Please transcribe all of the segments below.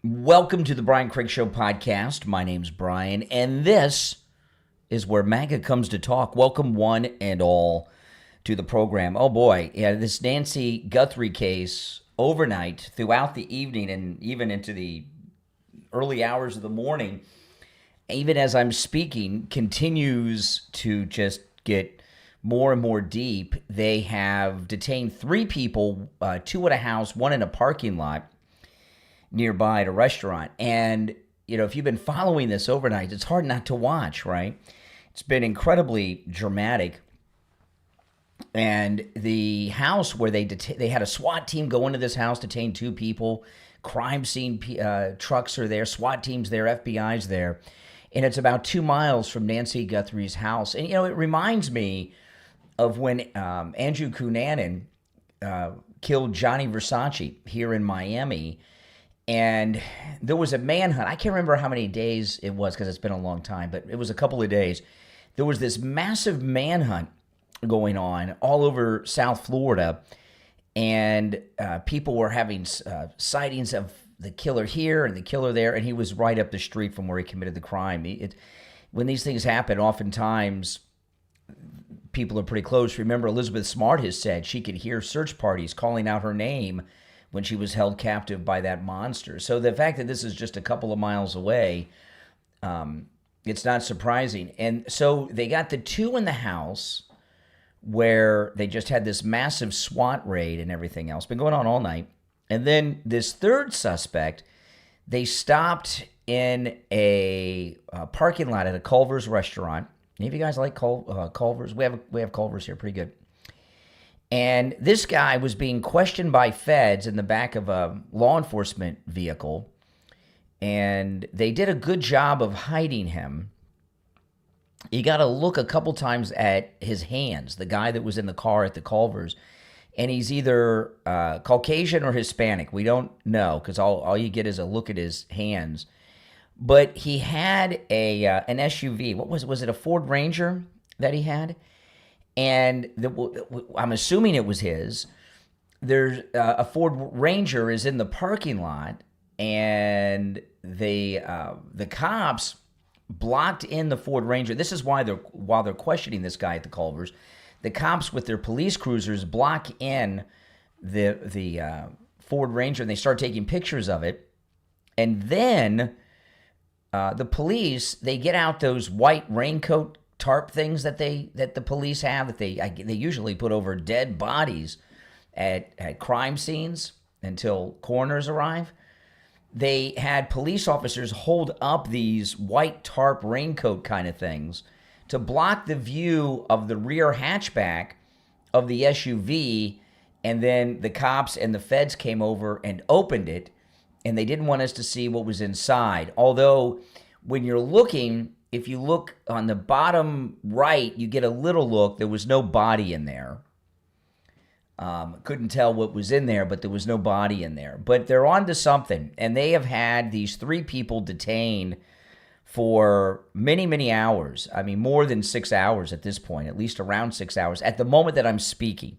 Welcome to the Brian Craig Show podcast. My name's Brian, and this is where MAGA comes to talk. Welcome, one and all, to the program. Oh boy, yeah, this Nancy Guthrie case overnight, throughout the evening, and even into the early hours of the morning, even as I'm speaking, continues to just get more and more deep. They have detained three people, two at a house, one in a parking lot nearby at a restaurant. And, you know, if you've been following this overnight, it's hard not to watch, right? It's been incredibly dramatic. And the house where they had a SWAT team go into this house, detain two people. Crime scene trucks are there, SWAT teams there, FBI's there. And it's about 2 miles from Nancy Guthrie's house. And, you know, it reminds me of when Andrew Cunanan killed Johnny Versace here in Miami. And there was a manhunt. I can't remember how many days it was because it's been a long time, but it was a couple of days. There was this massive manhunt going on all over South Florida, and people were having sightings of the killer here and the killer there, and he was right up the street from where he committed the crime. When these things happen, oftentimes people are pretty close. Remember, Elizabeth Smart has said she could hear search parties calling out her name when she was held captive by that monster. So the fact that this is just a couple of miles away, it's not surprising. And so they got the two in the house where they just had this massive SWAT raid and everything else. Been going on all night. And then this third suspect, they stopped in a parking lot at a Culver's restaurant. Any of you guys like Culver's? We have Culver's here, pretty good. And this guy was being questioned by feds in the back of a law enforcement vehicle, and they did a good job of hiding him. You got to look a couple times at his hands, the guy that was in the car at the Culver's, and he's either Caucasian or Hispanic. We don't know because all you get is a look at his hands. But he had an SUV. What was it, a Ford Ranger that he had? And I'm assuming it was his. There's a Ford Ranger is in the parking lot, and the cops blocked in the Ford Ranger. This is why while they're questioning this guy at the Culver's, the cops with their police cruisers block in the Ford Ranger, and they start taking pictures of it. And then the police, they get out those white raincoat tarp things that the police have that they usually put over dead bodies at crime scenes until coroners arrive. They had police officers hold up these white tarp raincoat kind of things to block the view of the rear hatchback of the SUV, and then the cops and the feds came over and opened it, and they didn't want us to see what was inside. Although when you're looking, if you look on the bottom right, you get a little look. There was no body in there. Couldn't tell what was in there, but there was no body in there. But they're on to something, and they have had these three people detained for many, many hours. I mean, more than 6 hours at this point, at least around 6 hours. At the moment that I'm speaking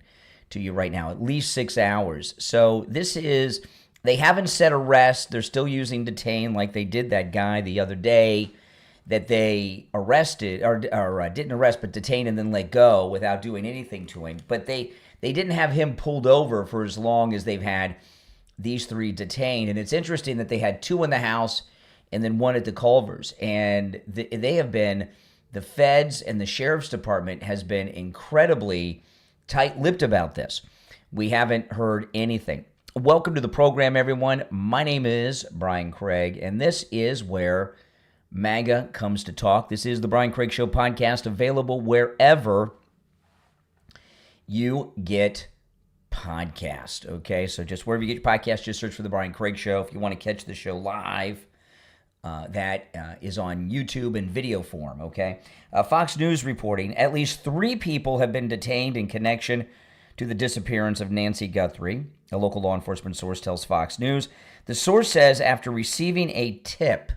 to you right now, at least 6 hours. So they haven't set arrest. They're still using detain like they did that guy the other day that they arrested, or didn't arrest, but detained and then let go without doing anything to him. But they didn't have him pulled over for as long as they've had these three detained. And it's interesting that they had two in the house and then one at the Culver's. And they have been, the feds and the sheriff's department has been incredibly tight-lipped about this. We haven't heard anything. Welcome to the program, everyone. My name is Brian Craig, and this is where MAGA comes to talk. This is the Brian Craig Show podcast, available wherever you get podcasts, okay? So just wherever you get your podcast, just search for the Brian Craig Show. If you want to catch the show live, that is on YouTube in video form, okay? Fox News reporting, at least 3 people have been detained in connection to the disappearance of Nancy Guthrie. A local law enforcement source tells Fox News. The source says after receiving a tip,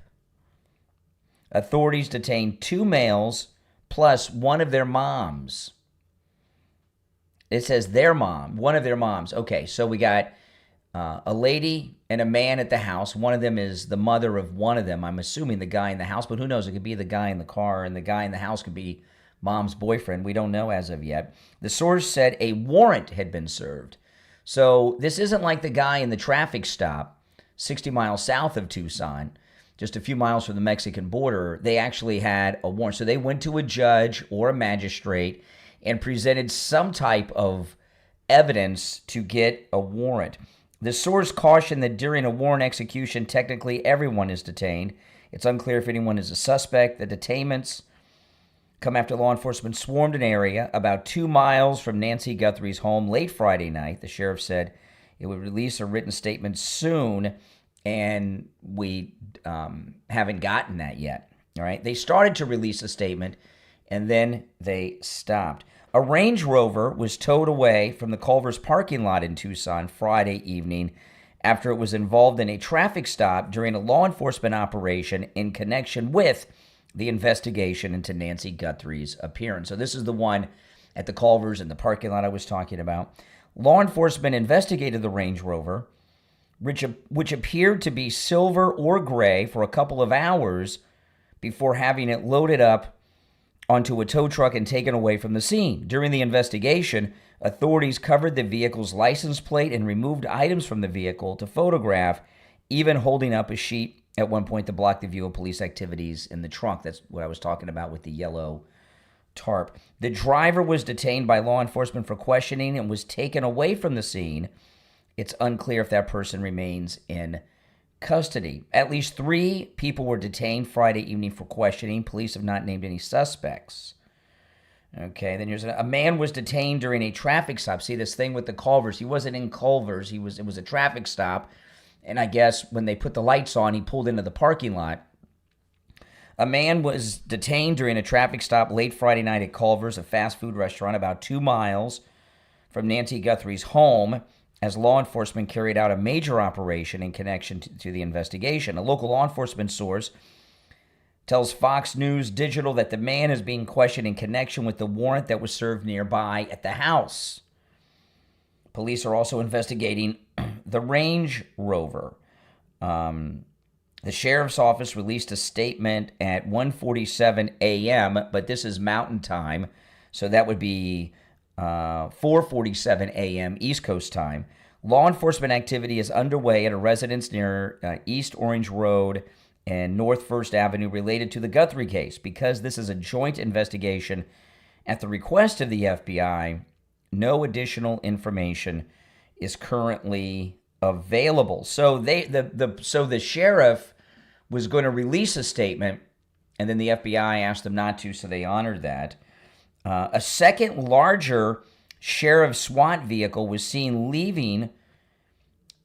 authorities detained 2 males plus one of their moms. It says their mom, one of their moms. Okay, so we got a lady and a man at the house. One of them is the mother of one of them. I'm assuming the guy in the house, but who knows? It could be the guy in the car, and the guy in the house could be mom's boyfriend. We don't know as of yet. The source said a warrant had been served. So this isn't like the guy in the traffic stop 60 miles south of Tucson, just a few miles from the Mexican border. They actually had a warrant. So they went to a judge or a magistrate and presented some type of evidence to get a warrant. The source cautioned that during a warrant execution, technically everyone is detained. It's unclear if anyone is a suspect. The detainments come after law enforcement swarmed an area about 2 miles from Nancy Guthrie's home late Friday night. The sheriff said it would release a written statement soon, and we haven't gotten that yet. All right, they started to release a statement, and then they stopped. A Range Rover was towed away from the Culver's parking lot in Tucson Friday evening after it was involved in a traffic stop during a law enforcement operation in connection with the investigation into Nancy Guthrie's appearance. So this is the one at the Culver's in the parking lot I was talking about. Law enforcement investigated the Range Rover, which appeared to be silver or gray, for a couple of hours before having it loaded up onto a tow truck and taken away from the scene. During the investigation, authorities covered the vehicle's license plate and removed items from the vehicle to photograph, even holding up a sheet at one point to block the view of police activities in the trunk. That's what I was talking about with the yellow tarp. The driver was detained by law enforcement for questioning and was taken away from the scene. It's unclear if that person remains in custody. At least 3 people were detained Friday evening for questioning. Police have not named any suspects. Okay, then here's a man was detained during a traffic stop. See this thing with the Culvers. He wasn't in Culvers. It was a traffic stop. And I guess when they put the lights on, he pulled into the parking lot. A man was detained during a traffic stop late Friday night at Culver's, a fast food restaurant about 2 miles from Nancy Guthrie's home, as law enforcement carried out a major operation in connection to the investigation. A local law enforcement source tells Fox News Digital that the man is being questioned in connection with the warrant that was served nearby at the house. Police are also investigating the Range Rover. The sheriff's office released a statement at 1:47 a.m., but this is Mountain Time, so that would be 4:47 a.m. East Coast time. Law enforcement activity is underway at a residence near East Orange Road and North First Avenue related to the Guthrie case. Because this is a joint investigation at the request of the FBI, no additional information is currently available. So the sheriff was going to release a statement, and then the FBI asked them not to, so they honored that. A second larger sheriff's SWAT vehicle was seen leaving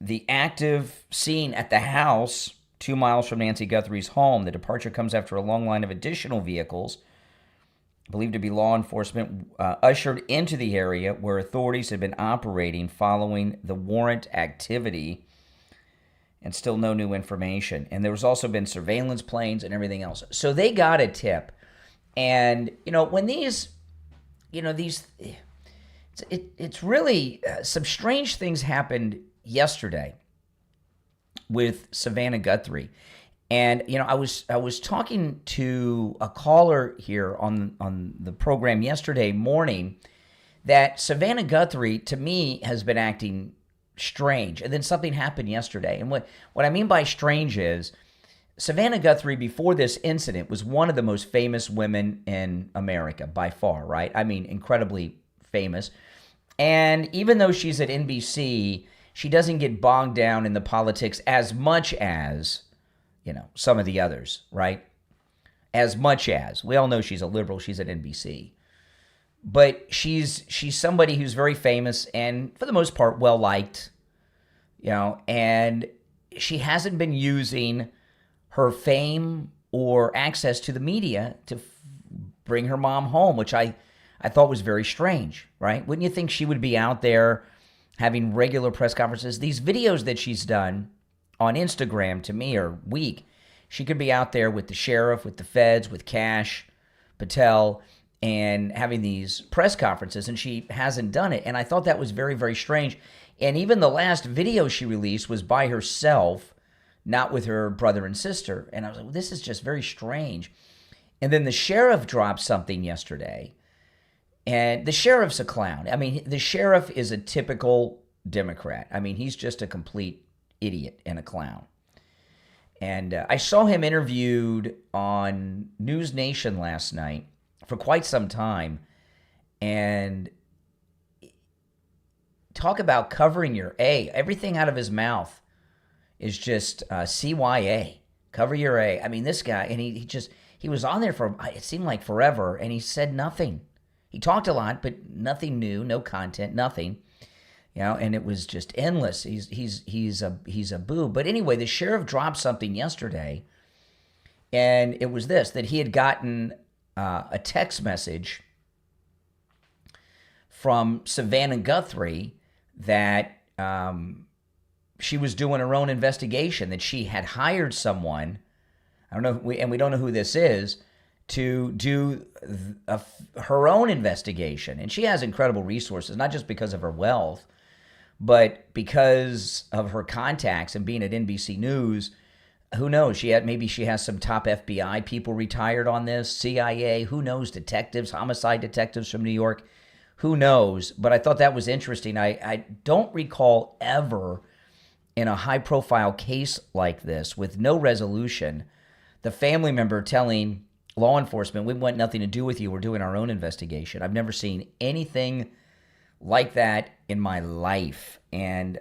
the active scene at the house 2 miles from Nancy Guthrie's home. The departure comes after a long line of additional vehicles, believed to be law enforcement, ushered into the area where authorities had been operating following the warrant activity, and still no new information. And there was also been surveillance planes and everything else. So they got a tip. And, when it's really some strange things happened yesterday with Savannah Guthrie. And, I was talking to a caller here on the program yesterday morning that Savannah Guthrie, to me, has been acting strange. And then something happened yesterday. And what I mean by strange is Savannah Guthrie, before this incident, was one of the most famous women in America by far, right? I mean, incredibly famous. And even though she's at NBC, she doesn't get bogged down in the politics as much as, some of the others, right? As much as. We all know she's a liberal. She's at NBC. But she's somebody who's very famous and, for the most part, well-liked, and she hasn't been using her fame or access to the media to bring her mom home, which I thought was very strange, right? Wouldn't you think she would be out there having regular press conferences? These videos that she's done on Instagram, to me, are weak. She could be out there with the sheriff, with the feds, with Cash Patel, and having these press conferences, and she hasn't done it. And I thought that was very, very strange. And even the last video she released was by herself, not with her brother and sister. And I was like, well, this is just very strange. And then the sheriff dropped something yesterday. And the sheriff's a clown. I mean, the sheriff is a typical Democrat. I mean, he's just a complete idiot and a clown. And I saw him interviewed on News Nation last night for quite some time. And talk about covering your A. Everything out of his mouth is just CYA. Cover your A. I mean, this guy, and he was on there for, it seemed like forever, and he said nothing. He talked a lot, but nothing new, no content, nothing. And it was just endless. He's a boob. But anyway, the sheriff dropped something yesterday, and it was this, that he had gotten a text message from Savannah Guthrie that she was doing her own investigation, that she had hired someone, I don't know, and we don't know who this is, to do her own investigation. And she has incredible resources, not just because of her wealth, but because of her contacts and being at NBC News. Who knows? Maybe she has some top FBI people retired on this, CIA, who knows, detectives, homicide detectives from New York. Who knows? But I thought that was interesting. I don't recall ever in a high-profile case like this with no resolution, the family member telling law enforcement, we want nothing to do with you. We're doing our own investigation. I've never seen anything like that in my life. And,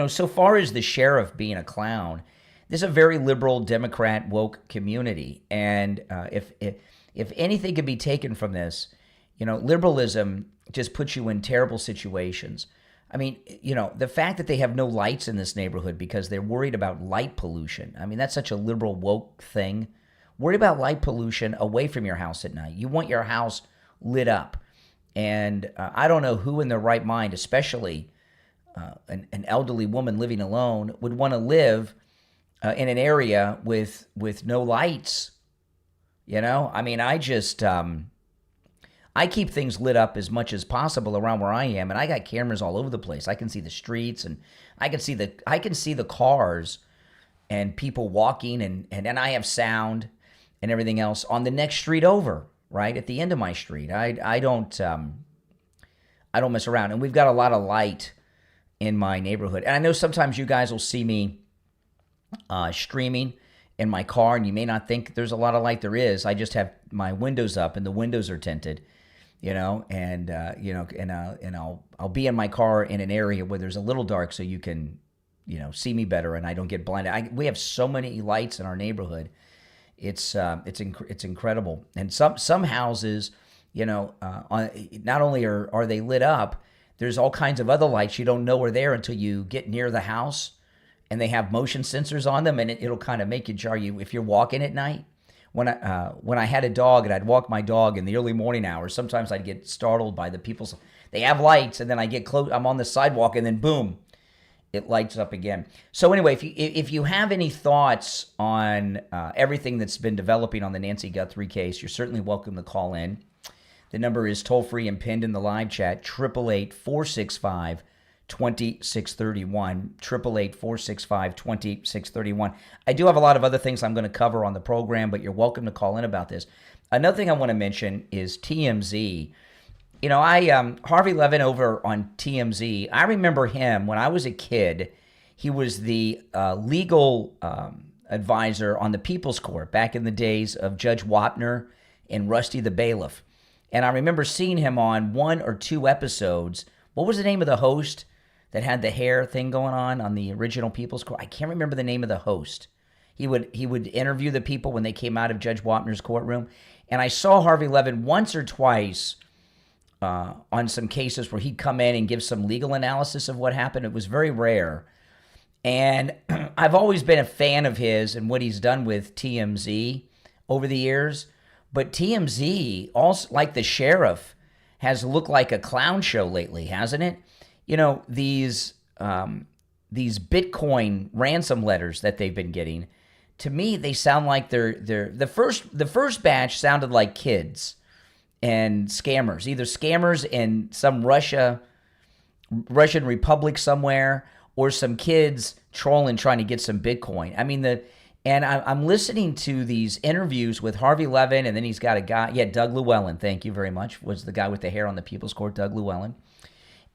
so far as the sheriff being a clown, this is a very liberal, Democrat, woke community. And if anything could be taken from this, liberalism just puts you in terrible situations. I mean, the fact that they have no lights in this neighborhood because they're worried about light pollution. I mean, that's such a liberal, woke thing. Worry about light pollution away from your house at night. You want your house lit up. And I don't know who in their right mind, especially an elderly woman living alone, would want to live in an area with no lights. I mean, I keep things lit up as much as possible around where I am, and I got cameras all over the place. I can see the streets, and I can see the cars and people walking, and I have sound and everything else on the next street over, right at the end of my street. I don't mess around, and we've got a lot of light in my neighborhood. And I know sometimes you guys will see me streaming in my car, and you may not think there's a lot of light. There is. I just have my windows up, and the windows are tinted. And I'll be in my car in an area where there's a little dark, so you can, see me better, and I don't get blinded. We have so many lights in our neighborhood. It's incredible. And some houses, not only are they lit up, there's all kinds of other lights you don't know are there until you get near the house, and they have motion sensors on them, and it'll kind of make you jar you if you're walking at night. When I had a dog and I'd walk my dog in the early morning hours, sometimes I'd get startled by the people. They have lights, and then I get close. I'm on the sidewalk, and then boom, it lights up again. So anyway, if you have any thoughts on everything that's been developing on the Nancy Guthrie case, you're certainly welcome to call in. The number is toll-free and pinned in the live chat, 888-465-2631, 888-465-2631. I do have a lot of other things I'm going to cover on the program, but you're welcome to call in about this. Another thing I want to mention is TMZ. Harvey Levin over on TMZ, I remember him when I was a kid. He was the legal advisor on the People's Court back in the days of Judge Wapner and Rusty the Bailiff. And I remember seeing him on one or two episodes. What was the name of the host that had the hair thing going on the original People's Court? I can't remember the name of the host. He would interview the people when they came out of Judge Wapner's courtroom. And I saw Harvey Levin once or twice on some cases where he'd come in and give some legal analysis of what happened. It was very rare. And I've always been a fan of his and what he's done with TMZ over the years. But TMZ, also like the sheriff, has looked like a clown show lately, hasn't it? These Bitcoin ransom letters that they've been getting, to me, they sound like they're the first batch sounded like kids and scammers, either scammers in some Russia Russian Republic somewhere, or some kids trolling trying to get some Bitcoin. I mean, I'm listening to these interviews with Harvey Levin, and then he's got a guy, Doug Llewellyn, thank you very much, was the guy with the hair on the People's Court, Doug Llewellyn.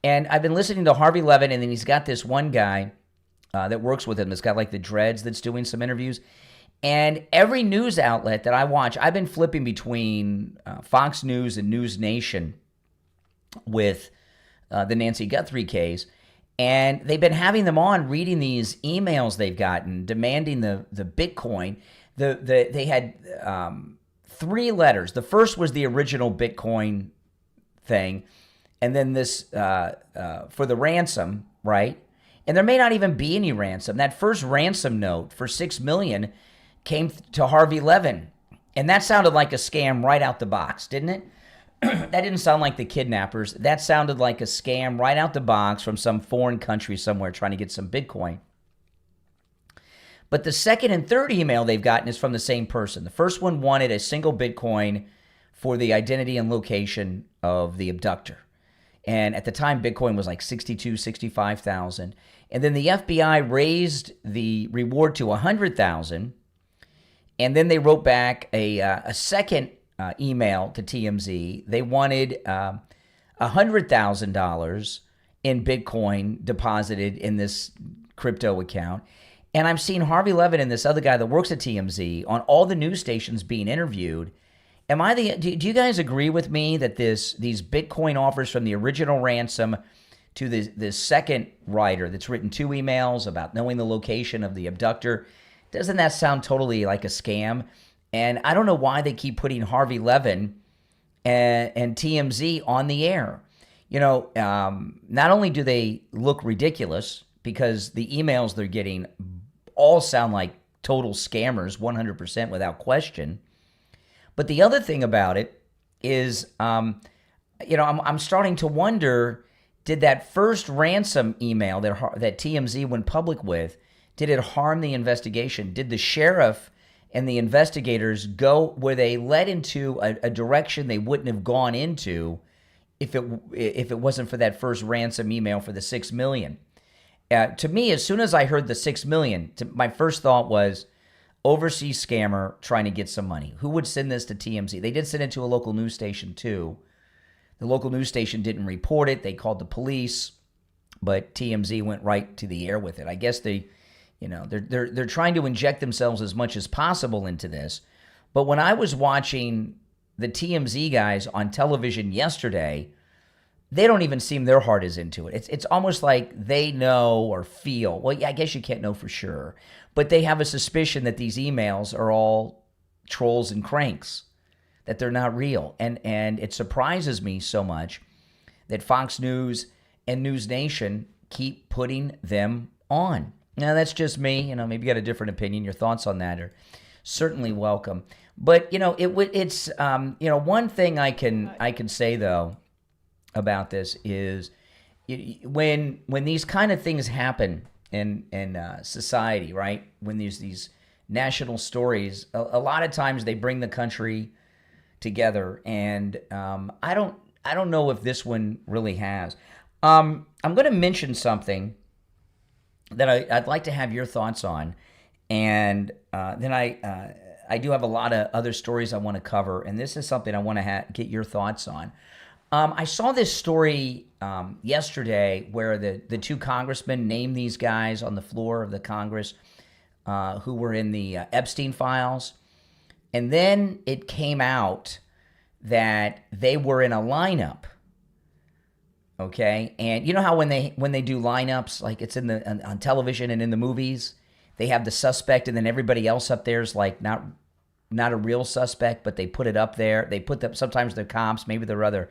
And I've been listening to Harvey Levin, and then he's got this one guy that works with him that's got like the dreads that's doing some interviews. And every news outlet that I watch, I've been flipping between Fox News and News Nation with the Nancy Guthrie case, and they've been having them on reading these emails they've gotten demanding the Bitcoin. They had 3 letters. The first was the original Bitcoin thing, and then this for the ransom, right? And there may not even be any ransom. That first ransom note for $6 million came to Harvey Levin, and that sounded like a scam right out the box, didn't it? That didn't sound like the kidnappers. That sounded like a scam right out the box from some foreign country somewhere trying to get some Bitcoin. But the second and third email they've gotten is from the same person. The first one wanted a single Bitcoin for the identity and location of the abductor. And at the time, Bitcoin was like 62, 65,000. And then the FBI raised the reward to 100,000. And then they wrote back a second email to TMZ. They wanted $100,000 in Bitcoin deposited in this crypto account. And I'm seeing Harvey Levin and this other guy that works at TMZ on all the news stations being interviewed. Do you guys agree with me that these Bitcoin offers from the original ransom to this second writer that's written 2 emails about knowing the location of the abductor, doesn't that sound totally like a scam? And I don't know why they keep putting Harvey Levin and TMZ on the air. You know, not only do they look ridiculous because the emails they're getting all sound like total scammers, 100% without question. But the other thing about it is, I'm starting to wonder, did that first ransom email that TMZ went public with, did it harm the investigation? Did the sheriff and the investigators were they led into a direction they wouldn't have gone into if it wasn't for that first ransom email for the $6 million? To me, as soon as I heard the $6 million, my first thought was overseas scammer trying to get some money. Who would send this to TMZ? They did send it to a local news station too. The local news station didn't report it. They called the police, but TMZ went right to the air with it. I guess they're trying to inject themselves as much as possible into this. But when I was watching the TMZ guys on television yesterday, they don't even seem their heart is into it. It's almost like they know or feel. Well, yeah, I guess you can't know for sure, but they have a suspicion that these emails are all trolls and cranks, that they're not real. And it surprises me so much that Fox News and News Nation keep putting them on. Now, that's just me. Maybe you got a different opinion. Your thoughts on that are certainly welcome. But, it's one thing I can say, though, about this is when these kind of things happen in society, right? When there's these national stories, a lot of times they bring the country together. And I don't know if this one really has. I'm going to mention something that I'd like to have your thoughts on, and then I do have a lot of other stories I want to cover, and this is something I want to get your thoughts on. I saw this story yesterday where the 2 congressmen named these guys on the floor of the Congress who were in the Epstein files, and then it came out that they were in a lineup. Okay, and you know how when they do lineups, like it's on television and in the movies, they have the suspect and then everybody else up there is like not a real suspect, but they put it up there. They put them, sometimes they're cops, maybe they're other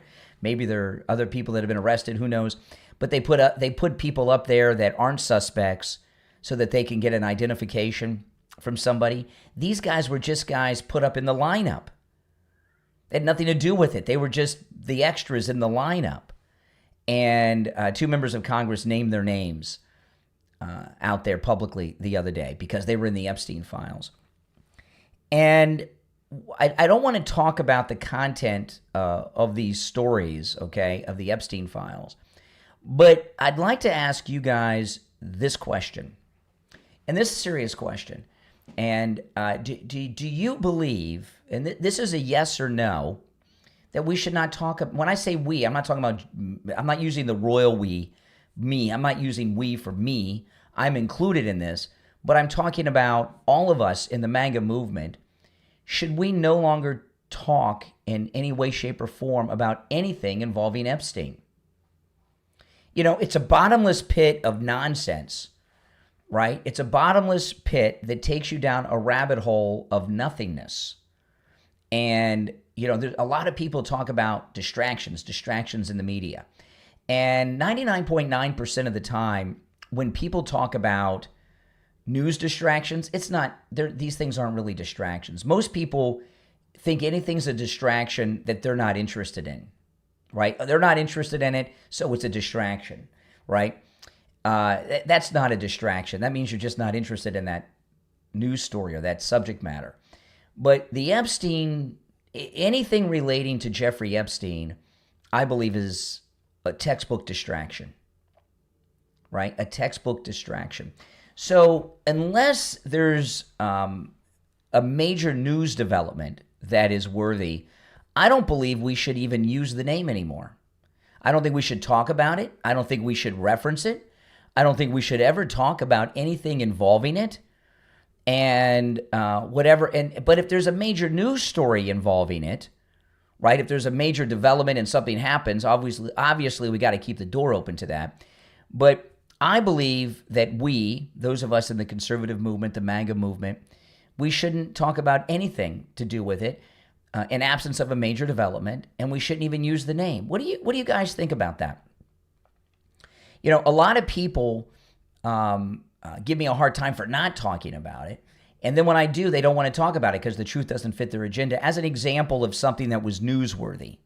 people that have been arrested, who knows? But they put people up there that aren't suspects so that they can get an identification from somebody. These guys were just guys put up in the lineup. They had nothing to do with it. They were just the extras in the lineup. And 2 members of Congress named their names out there publicly the other day because they were in the Epstein files. And I don't want to talk about the content of these stories, okay, of the Epstein files. But I'd like to ask you guys this question, and this is a serious question. And do you believe, and this is a yes or no, that we should not talk, when I say we, I'm not talking about, I'm not using the royal we, me, I'm not using we for me, I'm included in this, but I'm talking about all of us in the MAGA movement. Should we no longer talk in any way, shape, or form about anything involving Epstein? You know, it's a bottomless pit of nonsense, right? It's a bottomless pit that takes you down a rabbit hole of nothingness. And, you know, there's a lot of people talk about distractions in the media. And 99.9% of the time, when people talk about news distractions, it's not, these things aren't really distractions. Most people think anything's a distraction that they're not interested in, right? They're not interested in it, so it's a distraction, right? That's not a distraction. That means you're just not interested in that news story or that subject matter. But the Epstein, anything relating to Jeffrey Epstein, I believe is a textbook distraction, right? A textbook distraction. So unless there's a major news development that is worthy, I don't believe we should even use the name anymore. I don't think we should talk about it. I don't think we should reference it. I don't think we should ever talk about anything involving it. And whatever. But if there's a major news story involving it, right? If there's a major development and something happens, obviously we got to keep the door open to that. But I believe that we, those of us in the conservative movement, the MAGA movement, we shouldn't talk about anything to do with it in absence of a major development, and we shouldn't even use the name. What do you guys think about that? You know, a lot of people give me a hard time for not talking about it. And then when I do, they don't want to talk about it because the truth doesn't fit their agenda. As an example of something that was newsworthy,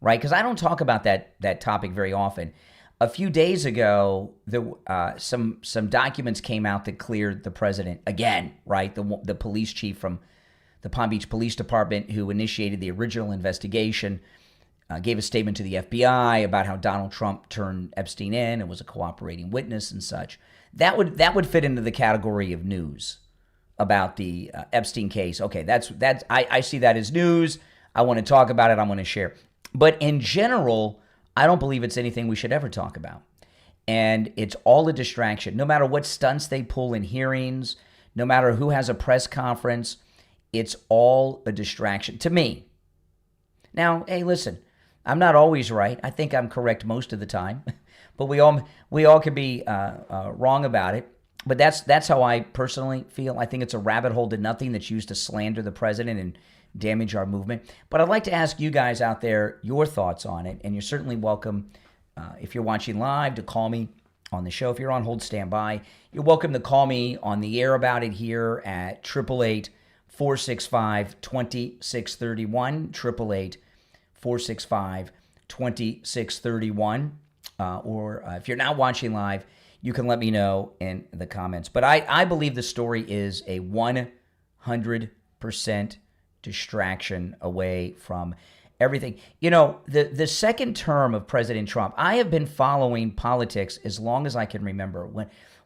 right? Because I don't talk about that topic very often. A few days ago, some documents came out that cleared the president again, right? The police chief from the Palm Beach Police Department who initiated the original investigation gave a statement to the FBI about how Donald Trump turned Epstein in and was a cooperating witness and such. That would fit into the category of news about the Epstein case. Okay, I see that as news. I want to talk about it. I want to share. But in general, I don't believe it's anything we should ever talk about. And it's all a distraction. No matter what stunts they pull in hearings, no matter who has a press conference, it's all a distraction to me. Now, hey, listen, I'm not always right. I think I'm correct most of the time, but we all can be wrong about it. But that's how I personally feel. I think it's a rabbit hole to nothing that's used to slander the president and damage our movement. But I'd like to ask you guys out there your thoughts on it, and you're certainly welcome, if you're watching live, to call me on the show. If you're on hold, stand by. You're welcome to call me on the air about it here at 888-465-2631, 888-465-2631. Or if you're not watching live, you can let me know in the comments. But I believe the story is a 100% distraction away from everything. You know, the second term of President Trump, I have been following politics as long as I can remember.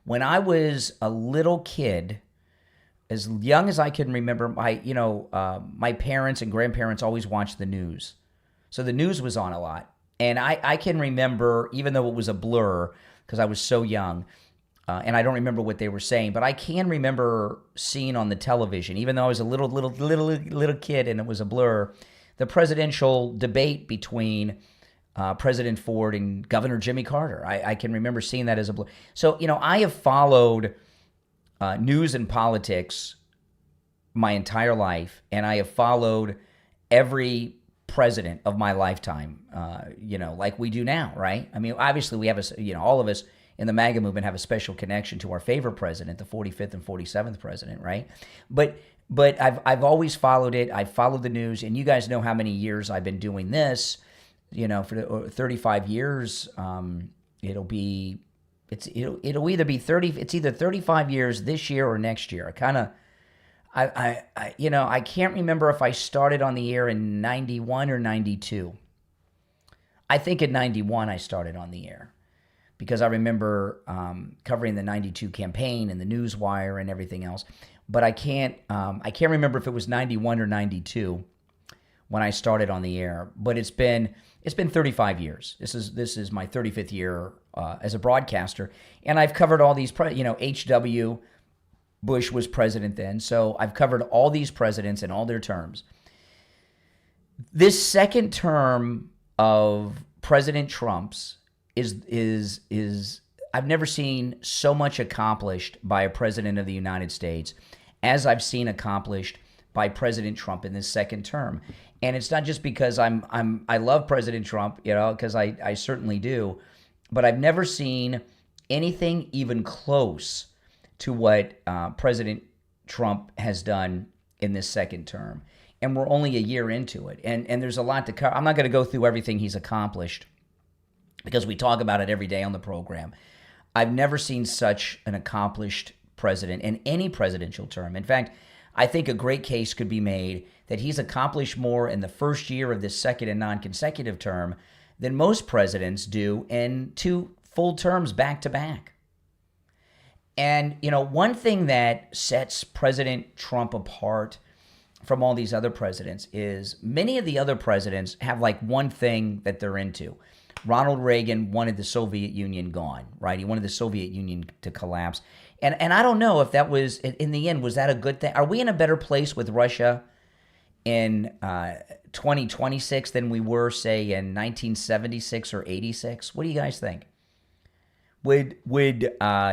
When I was a little kid, as young as I can remember, my parents and grandparents always watched the news. So the news was on a lot. And I can remember, even though it was a blur, because I was so young, and I don't remember what they were saying, but I can remember seeing on the television, even though I was a little kid and it was a blur, the presidential debate between President Ford and Governor Jimmy Carter. I can remember seeing that as a blur. So, you know, I have followed news and politics my entire life, and I have followed every president of my lifetime, like we do now, right? I mean, obviously we have all of us in the MAGA movement have a special connection to our favorite president, the 45th and 47th president, right? But I've always followed it. I've followed the news, and you guys know how many years I've been doing this. You know, for 35 years, it'll either be 30. It's either 35 years this year or next year. I can't remember if I started on the air in 91 or 92. I think in 91 I started on the air. because I remember covering the 92 campaign and the Newswire and everything else. But I can't remember if it was 91 or 92 when I started on the air. But it's been 35 years. This is my 35th year as a broadcaster, and I've covered all these. H.W. Bush was president then, so I've covered all these presidents and all their terms. This second term of President Trump's is I've never seen so much accomplished by a president of the United States as I've seen accomplished by President Trump in this second term. And it's not just because I love President Trump, because I certainly do, but I've never seen anything even close to what President Trump has done in this second term. And we're only a year into it. And there's a lot to cover. I'm not going to go through everything he's accomplished because we talk about it every day on the program. I've never seen such an accomplished president in any presidential term. In fact, I think a great case could be made that he's accomplished more in the first year of this second and non-consecutive term than most presidents do in 2 full terms back to back. And, one thing that sets President Trump apart from all these other presidents is many of the other presidents have like one thing that they're into. Ronald Reagan wanted the Soviet Union gone, right? He wanted the Soviet Union to collapse. And I don't know if that was, in the end, was that a good thing? Are we in a better place with Russia in 2026 than we were, say, in 1976 or 86? What do you guys think? Would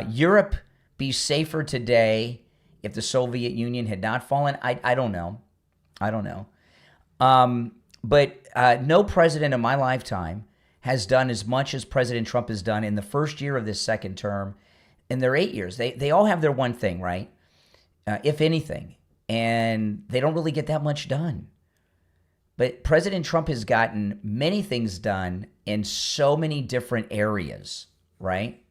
Europe be safer today if the Soviet Union had not fallen? I don't know. But no president in my lifetime has done as much as President Trump has done in the first year of this second term in their 8 years. They all have their one thing, right? If anything. And they don't really get that much done. But President Trump has gotten many things done in so many different areas, right?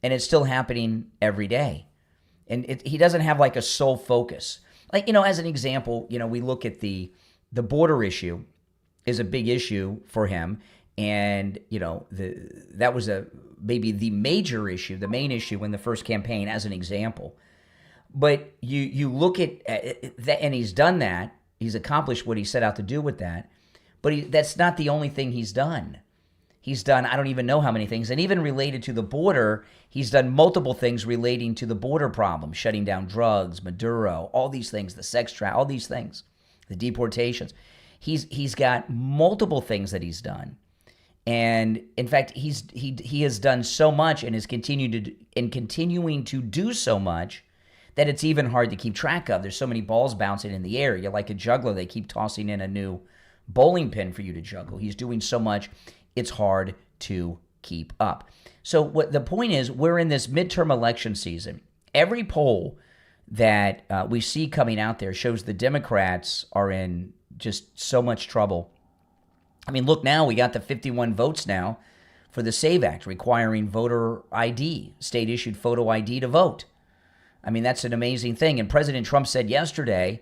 And it's still happening every day. And he doesn't have like a sole focus. Like, as an example, we look at the border issue is a big issue for him. And, that was maybe the major issue, the main issue in the first campaign as an example. But you look at that, and he's done that. He's accomplished what he set out to do with that. But that's not the only thing he's done. He's done, I don't even know how many things. And even related to the border, he's done multiple things relating to the border problem, shutting down drugs, Maduro, all these things, the sex trafficking, all these things, the deportations. He's got multiple things that he's done. And in fact, he has done so much and is continuing to do so much that it's even hard to keep track of. There's so many balls bouncing in the air. You're like a juggler. They keep tossing in a new bowling pin for you to juggle. He's doing so much, it's hard to keep up. So what the point is, we're in this midterm election season. Every poll that we see coming out there shows the Democrats are in just so much trouble. I mean, look now, we got the 51 votes now for the SAVE Act requiring voter ID, state-issued photo ID to vote. I mean, that's an amazing thing. And President Trump said yesterday,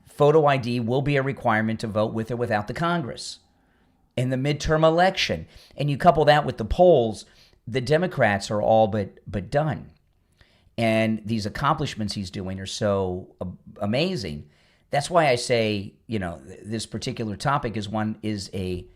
photo ID will be a requirement to vote with or without the Congress in the midterm election. And you couple that with the polls, the Democrats are all but done. And these accomplishments he's doing are so amazing. That's why I say, this particular topic is a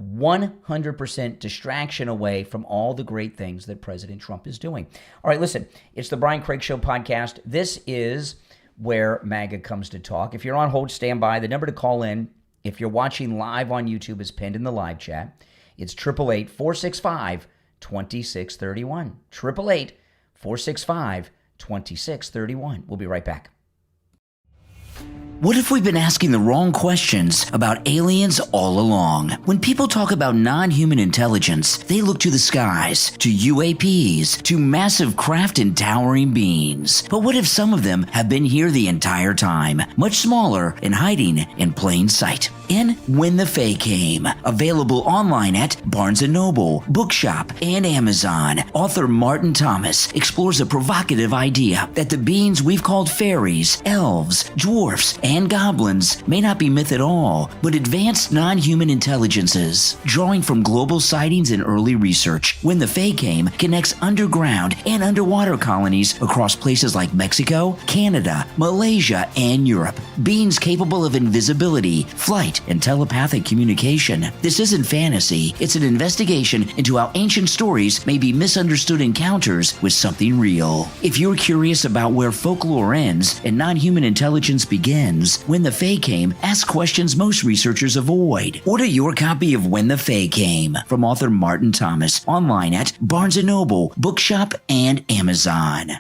100% distraction away from all the great things that President Trump is doing. All right, listen, it's the Brian Craig Show podcast. This is where MAGA comes to talk. If you're on hold, stand by. The number to call in, if you're watching live on YouTube, is pinned in the live chat. It's 888-465-2631. 888-465-2631. We'll be right back. What if we've been asking the wrong questions about aliens all along? When people talk about non-human intelligence, they look to the skies, to UAPs, to massive craft and towering beings. But what if some of them have been here the entire time, much smaller and hiding in plain sight? In When the Fae Came, available online at Barnes & Noble, Bookshop, and Amazon, author Martin Thomas explores a provocative idea that the beings we've called fairies, elves, dwarfs, and goblins may not be myth at all, but advanced non-human intelligences. Drawing from global sightings and early research, When the Fae Came connects underground and underwater colonies across places like Mexico, Canada, Malaysia, and Europe. Beings capable of invisibility, flight, and telepathic communication. This isn't fantasy, it's an investigation into how ancient stories may be misunderstood encounters with something real. If you're curious about where folklore ends and non-human intelligence begins, When the Fae Came asks questions most researchers avoid. Order your copy of When the Fae Came from author Martin Thomas online at Barnes & Noble, Bookshop, and Amazon.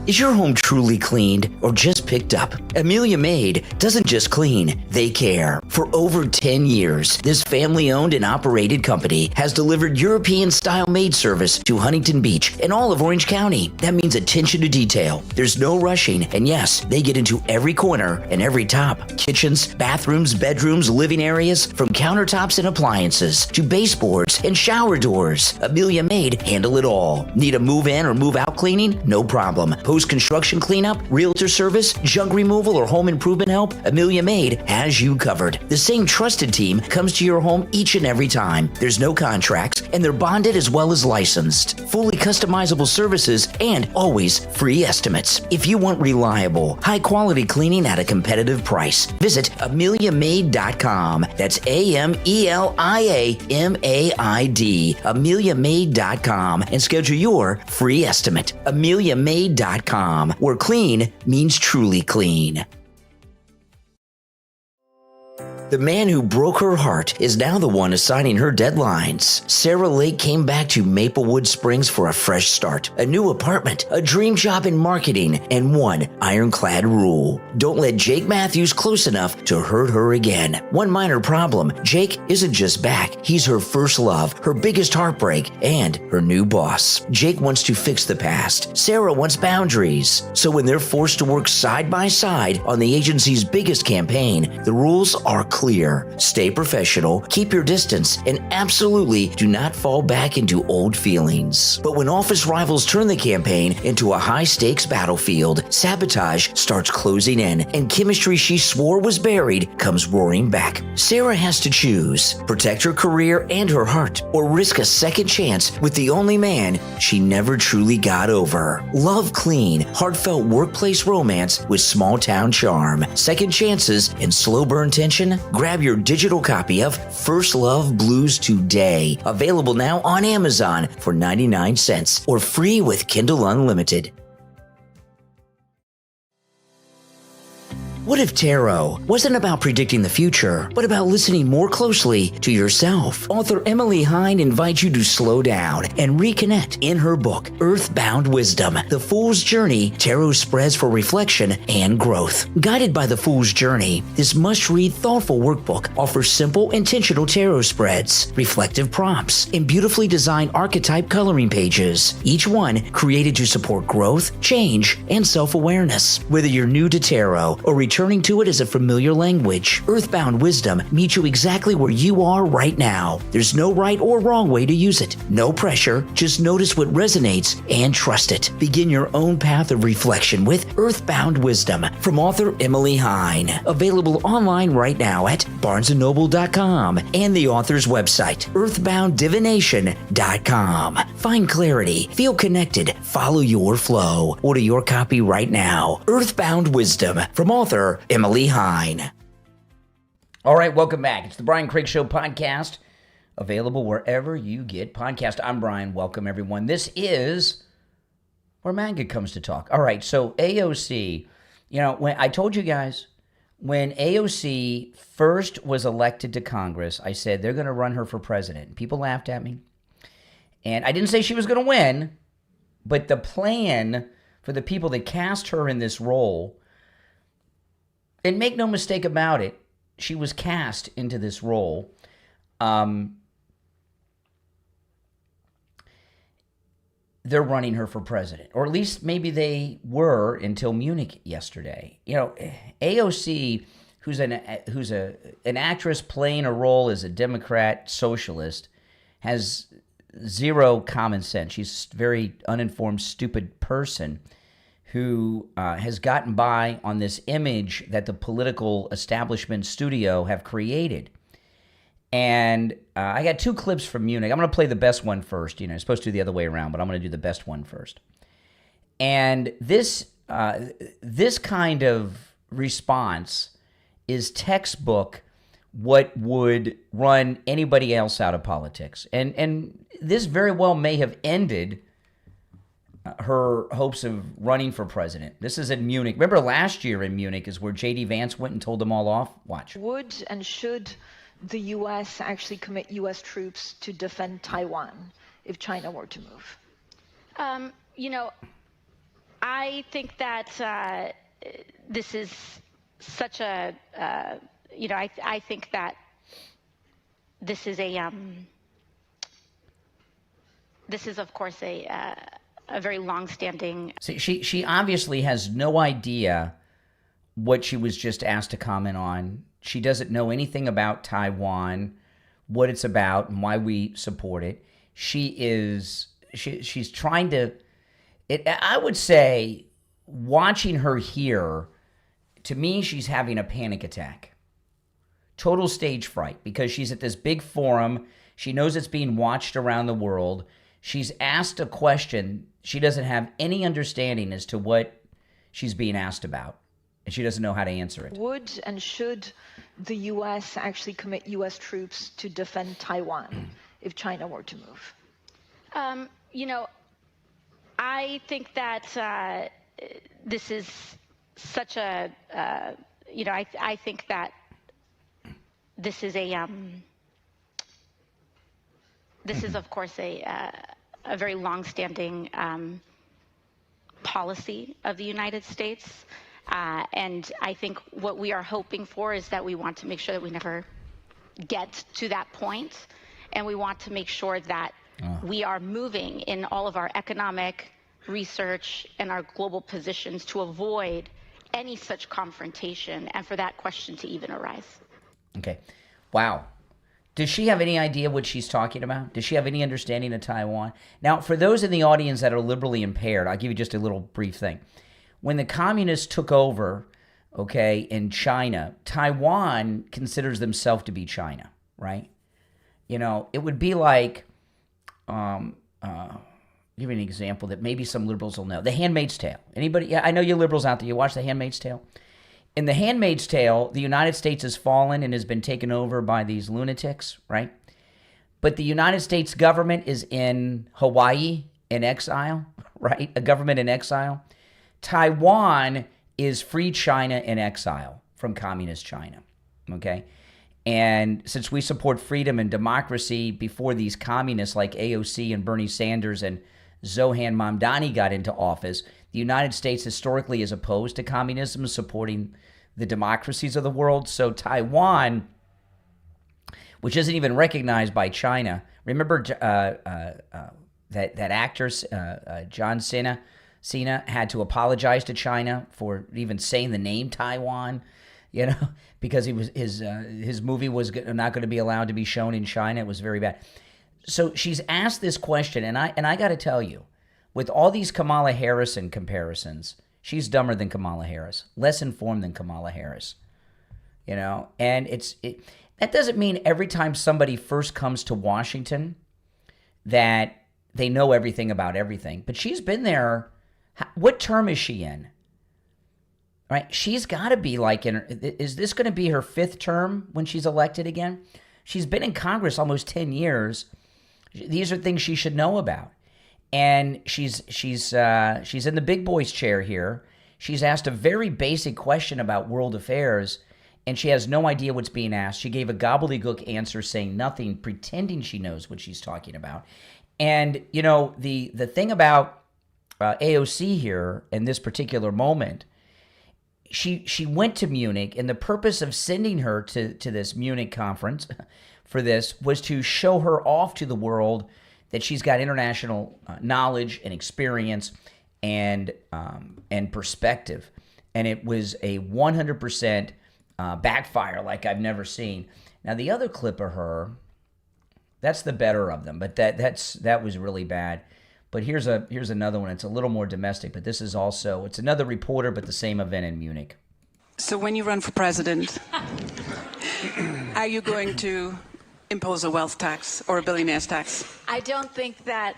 Is your home truly cleaned or just picked up? Amelia Maid doesn't just clean, they care. For over 10 years, this family-owned and operated company has delivered European-style maid service to Huntington Beach and all of Orange County. That means attention to detail. There's no rushing, and yes, they get into every corner and every top. Kitchens, bathrooms, bedrooms, living areas, from countertops and appliances to baseboards and shower doors. Amelia Maid handle it all. Need a move-in or move-out cleaning? No problem. Post-construction cleanup, realtor service, junk removal, or home improvement help, Amelia Maid has you covered. The same trusted team comes to your home each and every time. There's no contracts, and they're bonded as well as licensed. Fully customizable services, and always free estimates. If you want reliable, high-quality cleaning at a competitive price, visit AmeliaMaid.com. That's AmeliaMaid, AmeliaMaid.com, and schedule your free estimate. AmeliaMaid.com, where clean means truly clean. The man who broke her heart is now the one assigning her deadlines. Sarah Lake came back to Maplewood Springs for a fresh start, a new apartment, a dream job in marketing, and one ironclad rule: don't let Jake Matthews close enough to hurt her again. One minor problem: Jake isn't just back, he's her first love, her biggest heartbreak, and her new boss. Jake wants to fix the past. Sarah wants boundaries. So when they're forced to work side by side on the agency's biggest campaign, the rules are clear. Stay professional, keep your distance, and absolutely do not fall back into old feelings. But when office rivals turn the campaign into a high-stakes battlefield, sabotage starts closing in, and chemistry she swore was buried comes roaring back. Sarah has to choose: protect her career and her heart, or risk a second chance with the only man she never truly got over. Love clean, heartfelt workplace romance with small-town charm, second chances, and slow burn tension. Grab your digital copy of First Love Blues today. Available now on Amazon for 99 cents or free with Kindle Unlimited. What if tarot wasn't about predicting the future, but about listening more closely to yourself? Author Emily Hine invites you to slow down and reconnect in her book, Earthbound Wisdom: The Fool's Journey, Tarot Spreads for Reflection and Growth. Guided by The Fool's Journey, this must-read, thoughtful workbook offers simple, intentional tarot spreads, reflective prompts, and beautifully designed archetype coloring pages, each one created to support growth, change, and self-awareness. Whether you're new to tarot or returning to it as a familiar language, Earthbound Wisdom meets you exactly where you are right now. There's no right or wrong way to use it. No pressure, just notice what resonates and trust it. Begin your own path of reflection with Earthbound Wisdom from author Emily Hine. Available online right now at BarnesandNoble.com and the author's website, EarthboundDivination.com. Find clarity, feel connected, follow your flow. Order your copy right now. Earthbound Wisdom from author Emily Hine. All right, welcome back. It's the Brian Craig Show podcast, available wherever you get podcasts. I'm Brian. Welcome, everyone. This is where manga comes to talk. All right, so AOC, when I told you guys, when AOC first was elected to Congress, I said they're going to run her for president. People laughed at me. And I didn't say she was going to win, but the plan for the people that cast her in this role, and make no mistake about it, she was cast into this role. They're running her for president, or at least maybe they were until Munich yesterday. AOC, who's an actress playing a role as a Democrat socialist, has zero common sense. She's a very uninformed, stupid person who has gotten by on this image that the political establishment studio have created. And I got two clips from Munich. I'm going to play the best one first. You know, I'm supposed to do the other way around, but I'm going to do the best one first. And this kind of response is textbook what would run anybody else out of politics. And this very well may have ended her hopes of running for president. This is in Munich. Remember last year in Munich is where J.D. Vance went and told them all off? Watch. Would and should the U.S. actually commit U.S. troops to defend Taiwan if China were to move? You know, I think that this is such a, you know, I think that this is a, this is of course a very long-standing. See, she obviously has no idea what she was just asked to comment on. She doesn't know anything about Taiwan, what it's about, and why we support it. She's trying to. I would say, watching her here, to me, she's having a panic attack. Total stage fright, because she's at this big forum. She knows it's being watched around the world. She's asked a question. She doesn't have any understanding as to what she's being asked about, and she doesn't know how to answer it. Would and should the U.S. actually commit U.S. troops to defend Taiwan if China were to move? You know, I think that this is such a, you know, I think that this is a, this is of course a very long-standing policy of the United States. And I think what we are hoping for is that we want to make sure that we never get to that point. And we want to make sure that we are moving in all of our economic research and our global positions to avoid any such confrontation and for that question to even arise. Okay. Wow. Does she have any idea what she's talking about? Does she have any understanding of Taiwan? Now, for those in the audience that are liberally impaired, I'll give you just a little brief thing. When the communists took over, okay, in China, Taiwan considers themselves to be China, right? You know, it would be like, give you an example that maybe some liberals will know. The Handmaid's Tale. Anybody? Yeah, I know you liberals out there. You watch The Handmaid's Tale? In The Handmaid's Tale, the United States has fallen and has been taken over by these lunatics, right? But the United States government is in Hawaii in exile, right? A government in exile. Taiwan is free China in exile from communist China, okay? And since we support freedom and democracy before these communists like AOC and Bernie Sanders and Zohan Mamdani got into office, the United States historically is opposed to communism, supporting the democracies of the world. So Taiwan, which isn't even recognized by China, remember that actor John Cena had to apologize to China for even saying the name Taiwan, you know, because he was his movie was not going to be allowed to be shown in China. It was very bad. So she's asked this question, and I got to tell you, with all these Kamala Harris comparisons, she's dumber than Kamala Harris, less informed than Kamala Harris, you know. And that doesn't mean every time somebody first comes to Washington that they know everything about everything. But she's been there. What term is she in? Right? She's got to be like is this going to be her fifth term when she's elected again? She's been in Congress almost 10 years. These are things she should know about. And she's in the big boy's chair here. She's asked a very basic question about world affairs, and she has no idea what's being asked. She gave a gobbledygook answer saying nothing, pretending she knows what she's talking about. And, you know, the thing about AOC here in this particular moment, she went to Munich, and the purpose of sending her to this Munich conference for this was to show her off to the world that she's got international knowledge and experience and perspective. And it was a 100% backfire like I've never seen. Now, the other clip of her, that's the better of them, but that was really bad. But here's another one. It's a little more domestic, but this is also, it's another reporter, but the same event in Munich. So when you run for president, are you going to impose a wealth tax or a billionaire's tax? I don't think that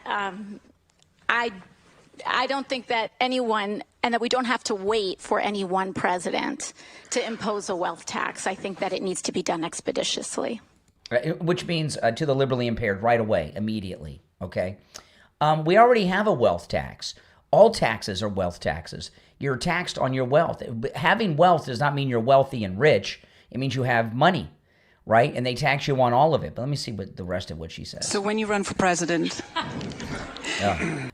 I don't think that anyone, and that we don't have to wait for any one president to impose a wealth tax. I think that it needs to be done expeditiously. Which means to the liberally impaired right away, immediately, okay? We already have a wealth tax. All taxes are wealth taxes. You're taxed on your wealth. Having wealth does not mean you're wealthy and rich. It means you have money, right? And they tax you on all of it. But let me see what the rest of what she says. So when you run for president...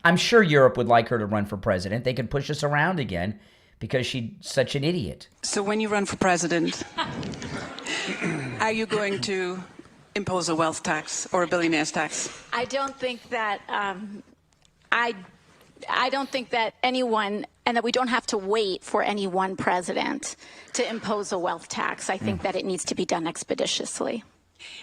I'm sure Europe would like her to run for president. They could push us around again because she's such an idiot. So when you run for president, are you going to impose a wealth tax or a billionaire's tax? I don't think that I don't think that anyone, and that we don't have to wait for any one president to impose a wealth tax. I think that it needs to be done expeditiously.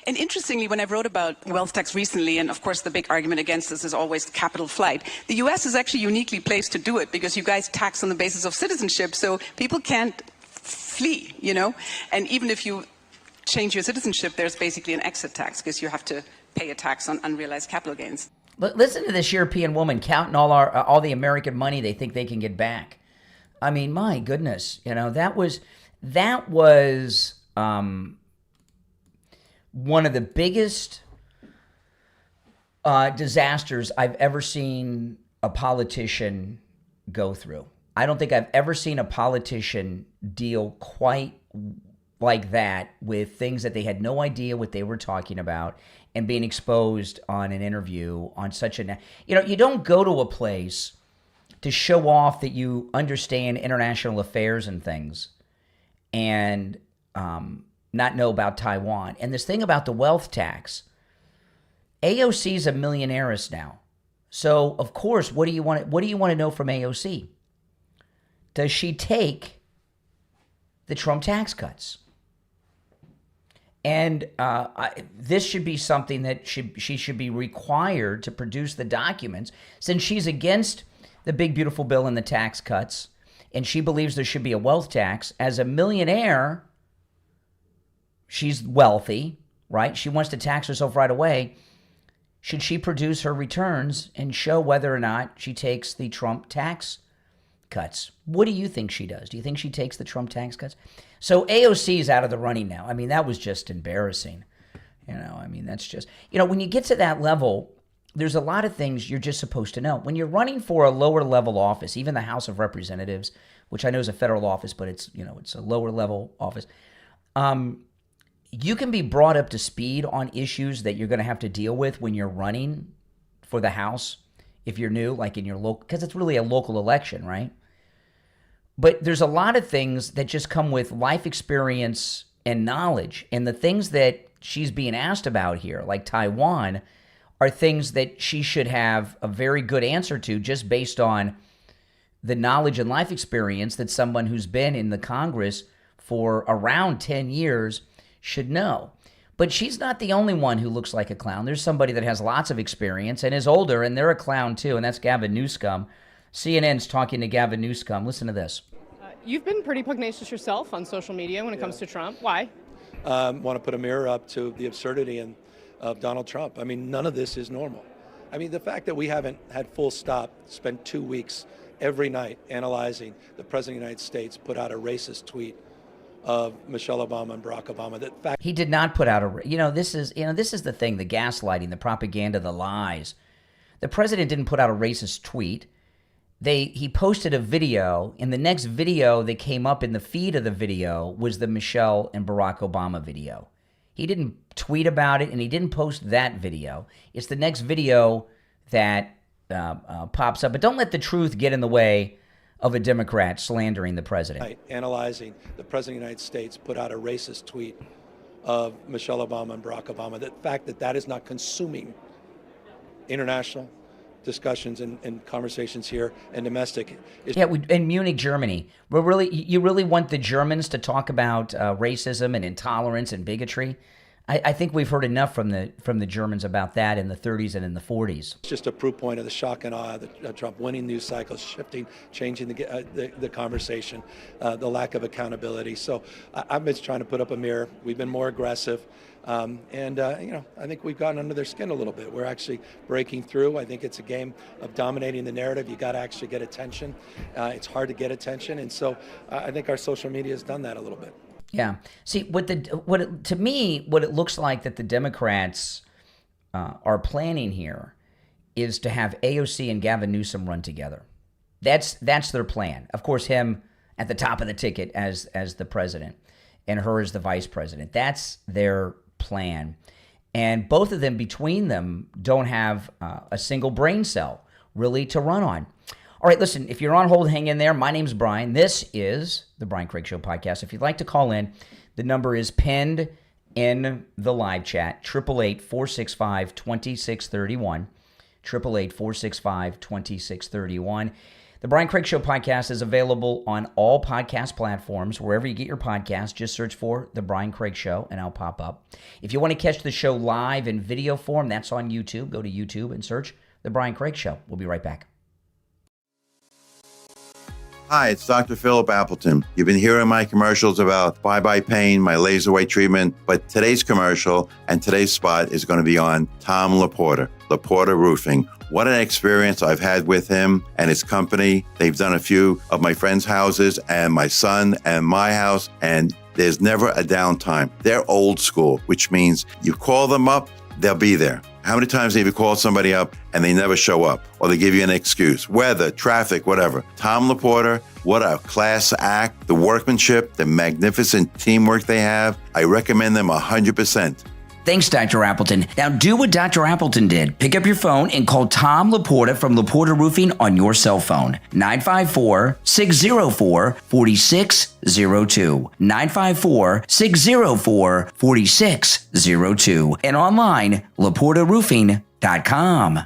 And interestingly, when I wrote about wealth tax recently, and of course the big argument against this is always capital flight, the US is actually uniquely placed to do it because you guys tax on the basis of citizenship, so people can't flee, you know? And even if you change your citizenship, there's basically an exit tax because you have to pay a tax on unrealized capital gains. Listen to this European woman counting all the American money they think they can get back. I mean, my goodness, you know, that was one of the biggest disasters I've ever seen a politician go through. I don't think I've ever seen a politician deal quite like that with things that they had no idea what they were talking about and being exposed on an interview on such a... You know, you don't go to a place to show off that you understand international affairs and things and not know about Taiwan. And this thing about the wealth tax, AOC is a millionairess now. So, of course, what do you want to know from AOC? Does she take the Trump tax cuts? And this should be something that she should be required to produce the documents, since she's against the big, beautiful bill and the tax cuts, and she believes there should be a wealth tax. As a millionaire, she's wealthy, right? She wants to tax herself right away. Should she produce her returns and show whether or not she takes the Trump tax cuts? What do you think she does? Do you think she takes the Trump tax cuts? So AOC is out of the running now. I mean, that was just embarrassing. You know, I mean, that's just, you know, when you get to that level, there's a lot of things you're just supposed to know. When you're running for a lower level office, even the House of Representatives, which I know is a federal office, but it's, you know, it's a lower level office. You can be brought up to speed on issues that you're going to have to deal with when you're running for the House, if you're new, like in your local, because it's really a local election, right? But there's a lot of things that just come with life experience and knowledge. And the things that she's being asked about here, like Taiwan, are things that she should have a very good answer to just based on the knowledge and life experience that someone who's been in the Congress for around 10 years should know. But she's not the only one who looks like a clown. There's somebody that has lots of experience and is older, and they're a clown too, and that's Gavin Newsom. CNN's talking to Gavin Newsom. Listen to this. You've been pretty pugnacious yourself on social media when it comes to Trump. Why? Want to put a mirror up to the absurdity of Donald Trump. I mean, none of this is normal. I mean, the fact that we haven't had full stop, spent 2 weeks every night analyzing the President of the United States put out a racist tweet of Michelle Obama and Barack Obama. He did not put out this is the thing, the gaslighting, the propaganda, the lies. The president didn't put out a racist tweet. He posted a video, and the next video that came up in the feed of the video was the Michelle and Barack Obama video. He didn't tweet about it, and he didn't post that video. It's the next video that pops up. But don't let the truth get in the way of a Democrat slandering the president. Right, analyzing the President of the United States put out a racist tweet of Michelle Obama and Barack Obama. The fact that is not consuming international discussions and conversations here and domestic. In Munich, Germany, you really want the Germans to talk about racism and intolerance and bigotry? I think we've heard enough from the Germans about that in the 30s and in the 40s. It's just a proof point of the shock and awe, the Trump winning news cycles, shifting, changing the conversation, the lack of accountability. So I've been trying to put up a mirror. We've been more aggressive. I think we've gotten under their skin a little bit. We're actually breaking through. I think it's a game of dominating the narrative. You got to actually get attention. It's hard to get attention. And so I think our social media has done that a little bit. Yeah. See, to me, what it looks like that the Democrats are planning here is to have AOC and Gavin Newsom run together. That's their plan. Of course, him at the top of the ticket as the president and her as the vice president. That's their plan. And both of them, between them, don't have a single brain cell really to run on. All right, listen, if you're on hold, hang in there. My name's Brian. This is the Brian Craig Show podcast. If you'd like to call in, the number is pinned in the live chat, 888-465-2631, 888-465-2631. The Brian Craig Show podcast is available on all podcast platforms. Wherever you get your podcast, just search for The Brian Craig Show, and I'll pop up. If you want to catch the show live in video form, that's on YouTube. Go to YouTube and search The Brian Craig Show. We'll be right back. Hi, it's Dr. Philip Appleton. You've been hearing my commercials about bye-bye pain, my laser weight treatment, but today's commercial and today's spot is going to be on Tom Laporta, Laporta Roofing. What an experience I've had with him and his company. They've done a few of my friends' houses and my son and my house, and there's never a downtime. They're old school, which means you call them up, they'll be there. How many times have you called somebody up and they never show up, or they give you an excuse, weather, traffic, whatever? Tom Laporta, what a class act, the workmanship, the magnificent teamwork they have. I recommend them 100%. Thanks, Dr. Appleton. Now do what Dr. Appleton did. Pick up your phone and call Tom Laporta from Laporta Roofing on your cell phone. 954-604-4602. 954-604-4602. And online, LaportaRoofing.com.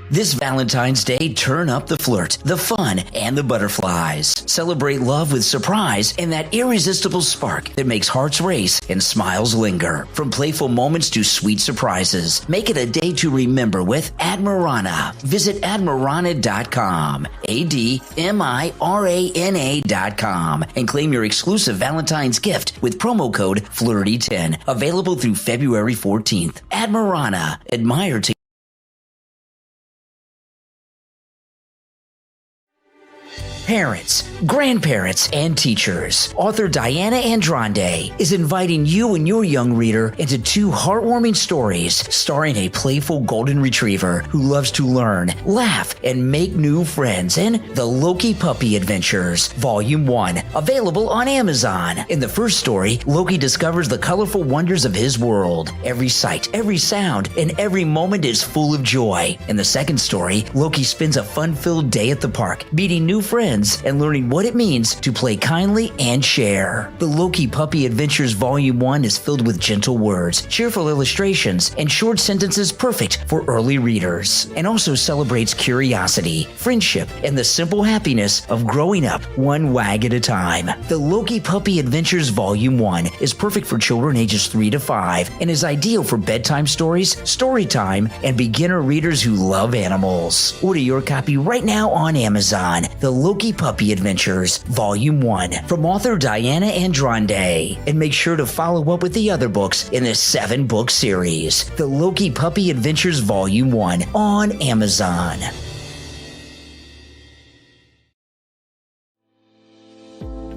This Valentine's Day, turn up the flirt, the fun, and the butterflies. Celebrate love with surprise and that irresistible spark that makes hearts race and smiles linger. From playful moments to sweet surprises, make it a day to remember with Admirana. Visit Admirana.com, ADMIRANA.com, and claim your exclusive Valentine's gift with promo code FLIRTY10, available through February 14th. Admirana, admire to parents, grandparents, and teachers. Author Diana Andrande is inviting you and your young reader into two heartwarming stories starring a playful golden retriever who loves to learn, laugh, and make new friends in The Loki Puppy Adventures, Volume 1, available on Amazon. In the first story, Loki discovers the colorful wonders of his world. Every sight, every sound, and every moment is full of joy. In the second story, Loki spends a fun-filled day at the park, meeting new friends and learning what it means to play kindly and share. The Loki Puppy Adventures Volume 1 is filled with gentle words, cheerful illustrations, and short sentences perfect for early readers, and also celebrates curiosity, friendship, and the simple happiness of growing up one wag at a time. The Loki Puppy Adventures Volume 1 is perfect for children ages 3 to 5 and is ideal for bedtime stories, story time, and beginner readers who love animals. Order your copy right now on Amazon. The Loki Puppy Adventures, Volume 1, from author Diana Andrande. And make sure to follow up with the other books in this 7-book series. The Loki Puppy Adventures, Volume 1, on Amazon.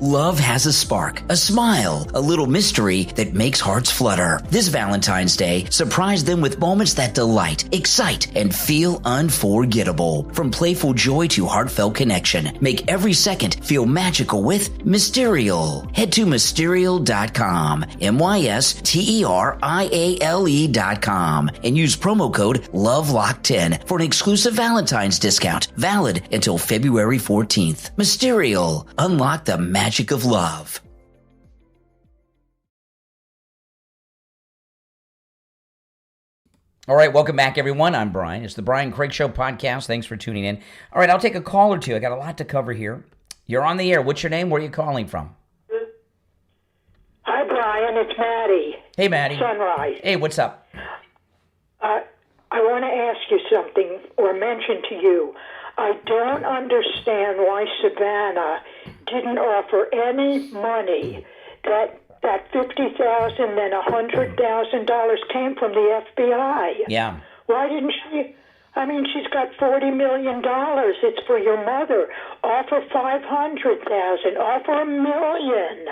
Love has a spark, a smile, a little mystery that makes hearts flutter. This Valentine's Day, surprise them with moments that delight, excite, and feel unforgettable. From playful joy to heartfelt connection, make every second feel magical with Mysterial. Head to Mysterial.com, MYSTERIALE.com, and use promo code LOVELOCK10 for an exclusive Valentine's discount, valid until February 14th. Mysterial. Unlock the magic of love. All right, welcome back, everyone. I'm Brian. It's the Brian Craig Show podcast. Thanks for tuning in. All right, I'll take a call or two. I got a lot to cover here. You're on the air. What's your name? Where are you calling from? Hi, Brian, it's Maddie. Hey, Maddie. Sunrise. Hey, what's up? I want to ask you something or mention to you. I don't understand why Savannah didn't offer any money. That $50,000 and $100,000 came from the FBI. Yeah. Why didn't she? I mean, she's got $40 million. It's for your mother. Offer $500,000. Offer $1 million.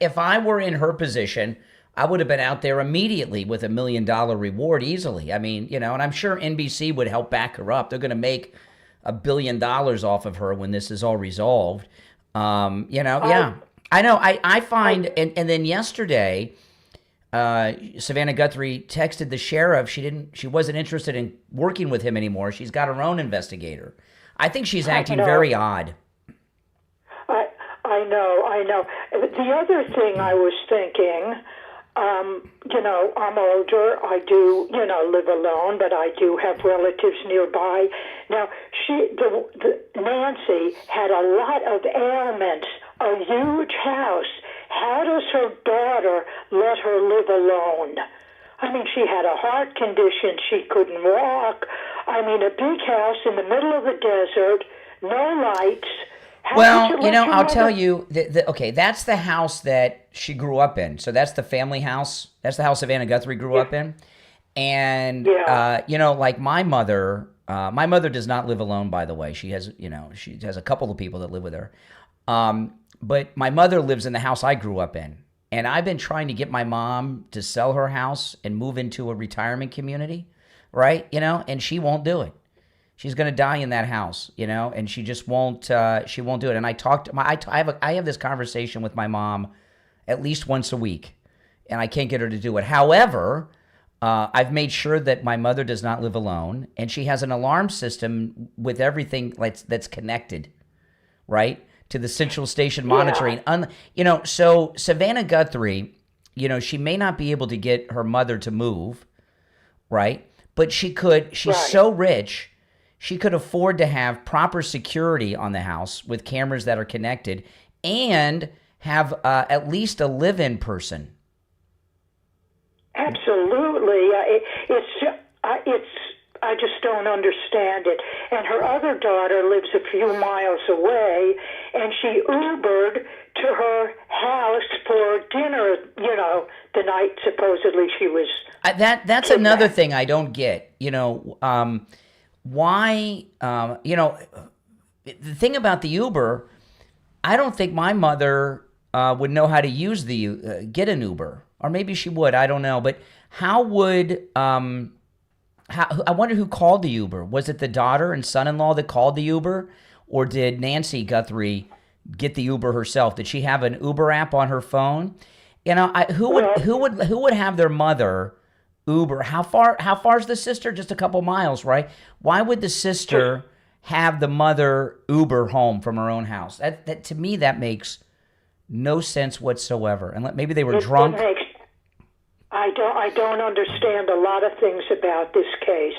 If I were in her position, I would have been out there immediately with $1 million reward easily. I mean, and I'm sure NBC would help back her up. They're going to make $1 billion off of her when this is all resolved. Yeah, I know. I find, and then yesterday, Savannah Guthrie texted the sheriff. She wasn't interested in working with him anymore. She's got her own investigator. I think she's acting very odd. I know. The other thing I was thinking, I'm older. I do, live alone, but I do have relatives nearby. Now, Nancy had a lot of ailments, a huge house. How does her daughter let her live alone? I mean, she had a heart condition. She couldn't walk. I mean, a big house in the middle of the desert, no lights. I'll tell you, okay, that's the house that she grew up in. So that's the family house. That's the house Savannah Guthrie grew up in. And, like my mother does not live alone, by the way. She has a couple of people that live with her. But my mother lives in the house I grew up in. And I've been trying to get my mom to sell her house and move into a retirement community, right? And she won't do it. She's going to die in that house, and she just won't. She won't do it. And I have this conversation with my mom at least once a week, and I can't get her to do it. However, I've made sure that my mother does not live alone, and she has an alarm system with everything that's connected, right, to the central station monitoring. So Savannah Guthrie, she may not be able to get her mother to move, right, but she could. She's so rich. She could afford to have proper security on the house with cameras that are connected and have at least a live-in person. Absolutely. I just don't understand it. And her other daughter lives a few miles away, and she Ubered to her house for dinner, the night supposedly she was That's another thing I don't get. Why, the thing about the Uber, I don't think my mother would know how to use get an Uber, or maybe she would, I don't know. But how would, I wonder who called the Uber. Was it the daughter and son-in-law that called the Uber, or did Nancy Guthrie get the Uber herself? Did she have an Uber app on her phone? Who would have their mother Uber? How far is the sister? Just a couple miles, right? Why would the sister have the mother Uber home from her own house? That to me, that makes no sense whatsoever. And maybe they were drunk. I don't understand a lot of things about this case,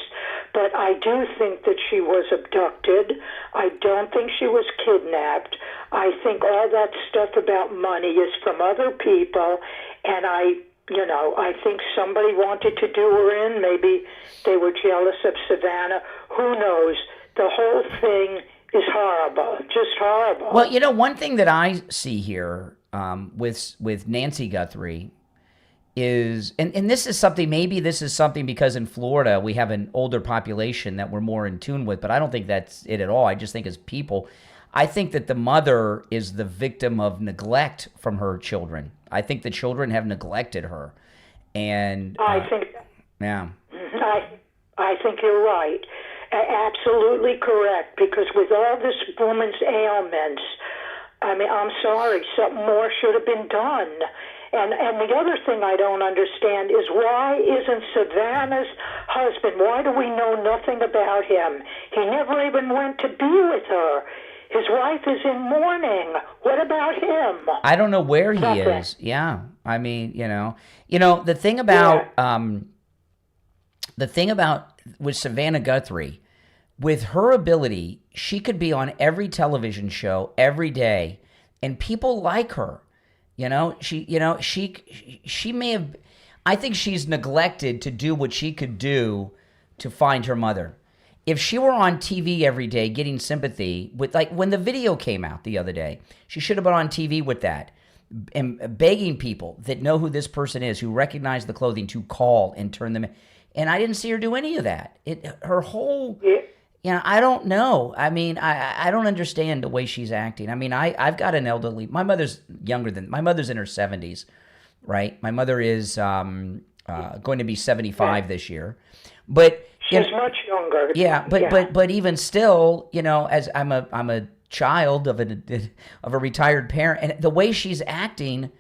but I do think that she was abducted. I don't think she was kidnapped. I think all that stuff about money is from other people, and I think somebody wanted to do her in. Maybe they were jealous of Savannah. Who knows? The whole thing is horrible, just horrible. Well, one thing that I see here with Nancy Guthrie is, and this is something, maybe this is something because in Florida we have an older population that we're more in tune with, but I don't think that's it at all. I just think as people, I think that the mother is the victim of neglect from her children. I think the children have neglected her. And I think you're right. Absolutely correct, because with all this woman's ailments, I mean, I'm sorry, something more should have been done. And the other thing I don't understand is, why isn't Savannah's husband, why do we know nothing about him? He never even went to be with her. His wife is in mourning. What about him? I don't know where he is. Yeah. I mean, the thing about with Savannah Guthrie, with her ability, she could be on every television show every day, and people like her. She may have. I think she's neglected to do what she could do to find her mother. If she were on TV every day getting sympathy with, like when the video came out the other day, she should have been on TV with that and begging people that know who this person is, who recognize the clothing, to call and turn them in. And I didn't see her do any of that. Her whole, I don't know. I mean, I don't understand the way she's acting. I mean, I've got an elderly, my mother's my mother's in her 70s, right? My mother is going to be 75 this year. But she's much younger. Yeah, but even still, as I'm a child of a retired parent, and the way she's acting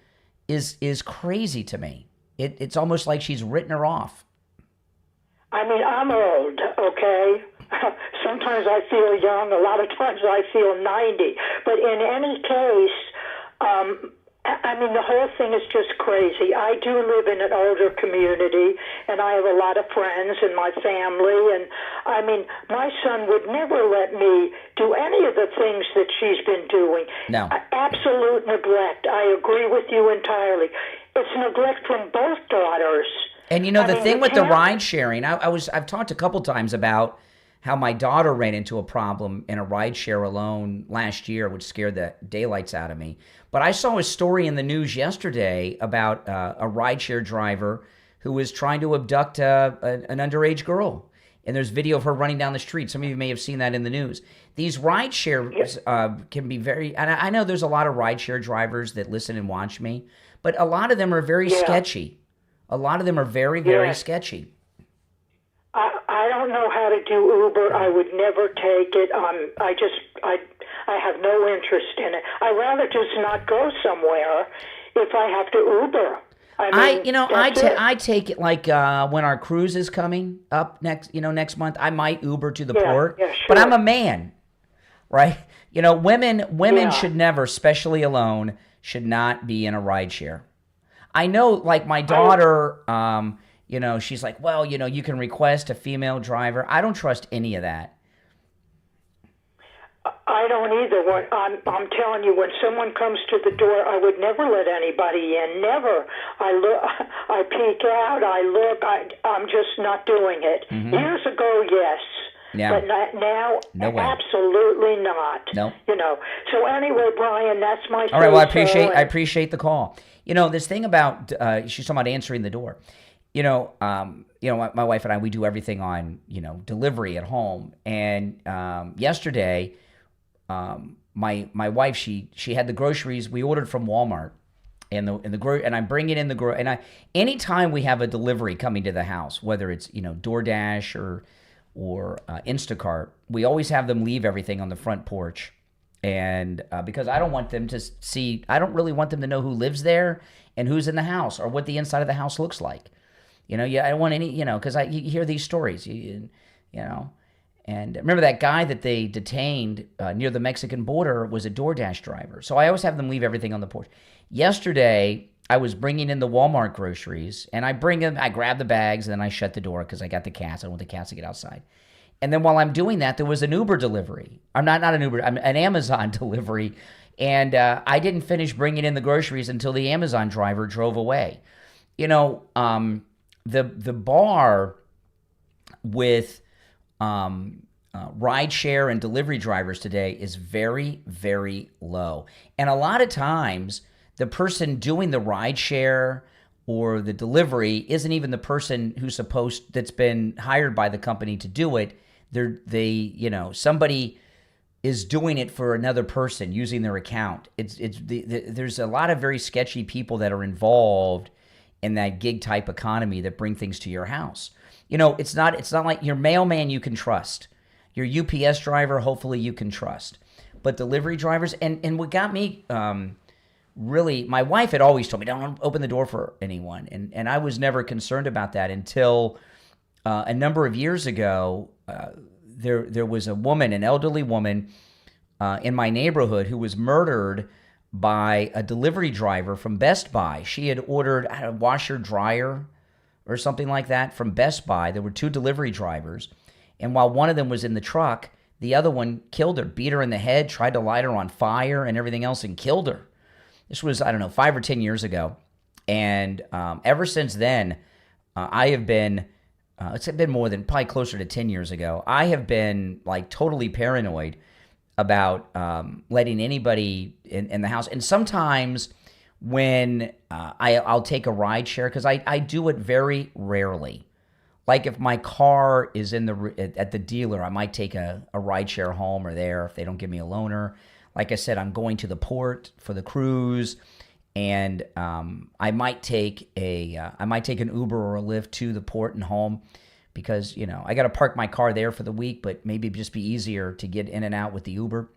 is crazy to me. It's almost like she's written her off. I mean, I'm old, okay? Sometimes I feel young, a lot of times I feel 90. But in any case, I mean, the whole thing is just crazy. I do live in an older community, and I have a lot of friends in my family. And, I mean, my son would never let me do any of the things that she's been doing. No. Absolute neglect. I agree with you entirely. It's neglect from both daughters. And the thing with the ride sharing, I've talked a couple times about how my daughter ran into a problem in a ride share alone last year, which scared the daylights out of me. But I saw a story in the news yesterday about a ride share driver who was trying to abduct an underage girl. And there's video of her running down the street. Some of you may have seen that in the news. These ride shares can be very, and I know there's a lot of ride share drivers that listen and watch me, but a lot of them are very sketchy. A lot of them are very, very sketchy. I don't know how to do Uber. I would never take it. I have no interest in it. I'd rather just not go somewhere if I have to Uber. I take it like when our cruise is coming up next month, I might Uber to the port. Yeah, sure. But I'm a man, right? Women should never, especially alone, should not be in a ride share. I know, like my daughter, she's like, well, you can request a female driver. I don't trust any of that. I don't either. I'm telling you, when someone comes to the door, I would never let anybody in. Never. I look. I peek out. I look. I'm just not doing it. Mm-hmm. Years ago, yes. Yeah. But now, no way. Absolutely not. No. So anyway, Brian, that's my. All right. Well, I appreciate the call. This thing about she's talking about answering the door. My wife and I, we do everything on delivery at home. And yesterday, my wife she had the groceries we ordered from Walmart, and I bring it in the anytime we have a delivery coming to the house, whether it's DoorDash or Instacart, we always have them leave everything on the front porch. And because I don't want them to see, I don't really want them to know who lives there and who's in the house or what the inside of the house looks like. I don't want any, because you hear these stories, And remember that guy that they detained near the Mexican border was a DoorDash driver. So I always have them leave everything on the porch. Yesterday, I was bringing in the Walmart groceries, and I grab the bags, and then I shut the door because I got the cats. I don't want the cats to get outside. And then while I'm doing that, there was an Uber delivery. I'm not an Uber, an Amazon delivery. And I didn't finish bringing in the groceries until the Amazon driver drove away. The bar with rideshare and delivery drivers today is very, very low. And a lot of times, the person doing the rideshare or the delivery isn't even the person that's been hired by the company to do it. Somebody is doing it for another person using their account. There's a lot of very sketchy people that are involved in that gig type economy that bring things to your house. It's not like your mailman you can trust. Your UPS driver, hopefully you can trust. But delivery drivers, and what got me really, my wife had always told me, don't open the door for anyone. And I was never concerned about that until a number of years ago, there was a woman, an elderly woman in my neighborhood who was murdered by a delivery driver from Best Buy. She had ordered a washer dryer or something like that from Best Buy. There were two delivery drivers. And while one of them was in the truck, the other one killed her, beat her in the head, tried to light her on fire and everything else, and killed her. This was, I don't know, 5 or 10 years ago. And ever since then, I have been, it's been more than, probably closer to 10 years ago, I have been like totally paranoid about letting anybody in the house. And sometimes when I'll take a ride share, because I do it very rarely. Like if my car is at the dealer, I might take a ride share home or there if they don't give me a loaner. Like I said, I'm going to the port for the cruise, and I might take an Uber or a Lyft to the port and home, because I got to park my car there for the week, but maybe it'd just be easier to get in and out with the Uber,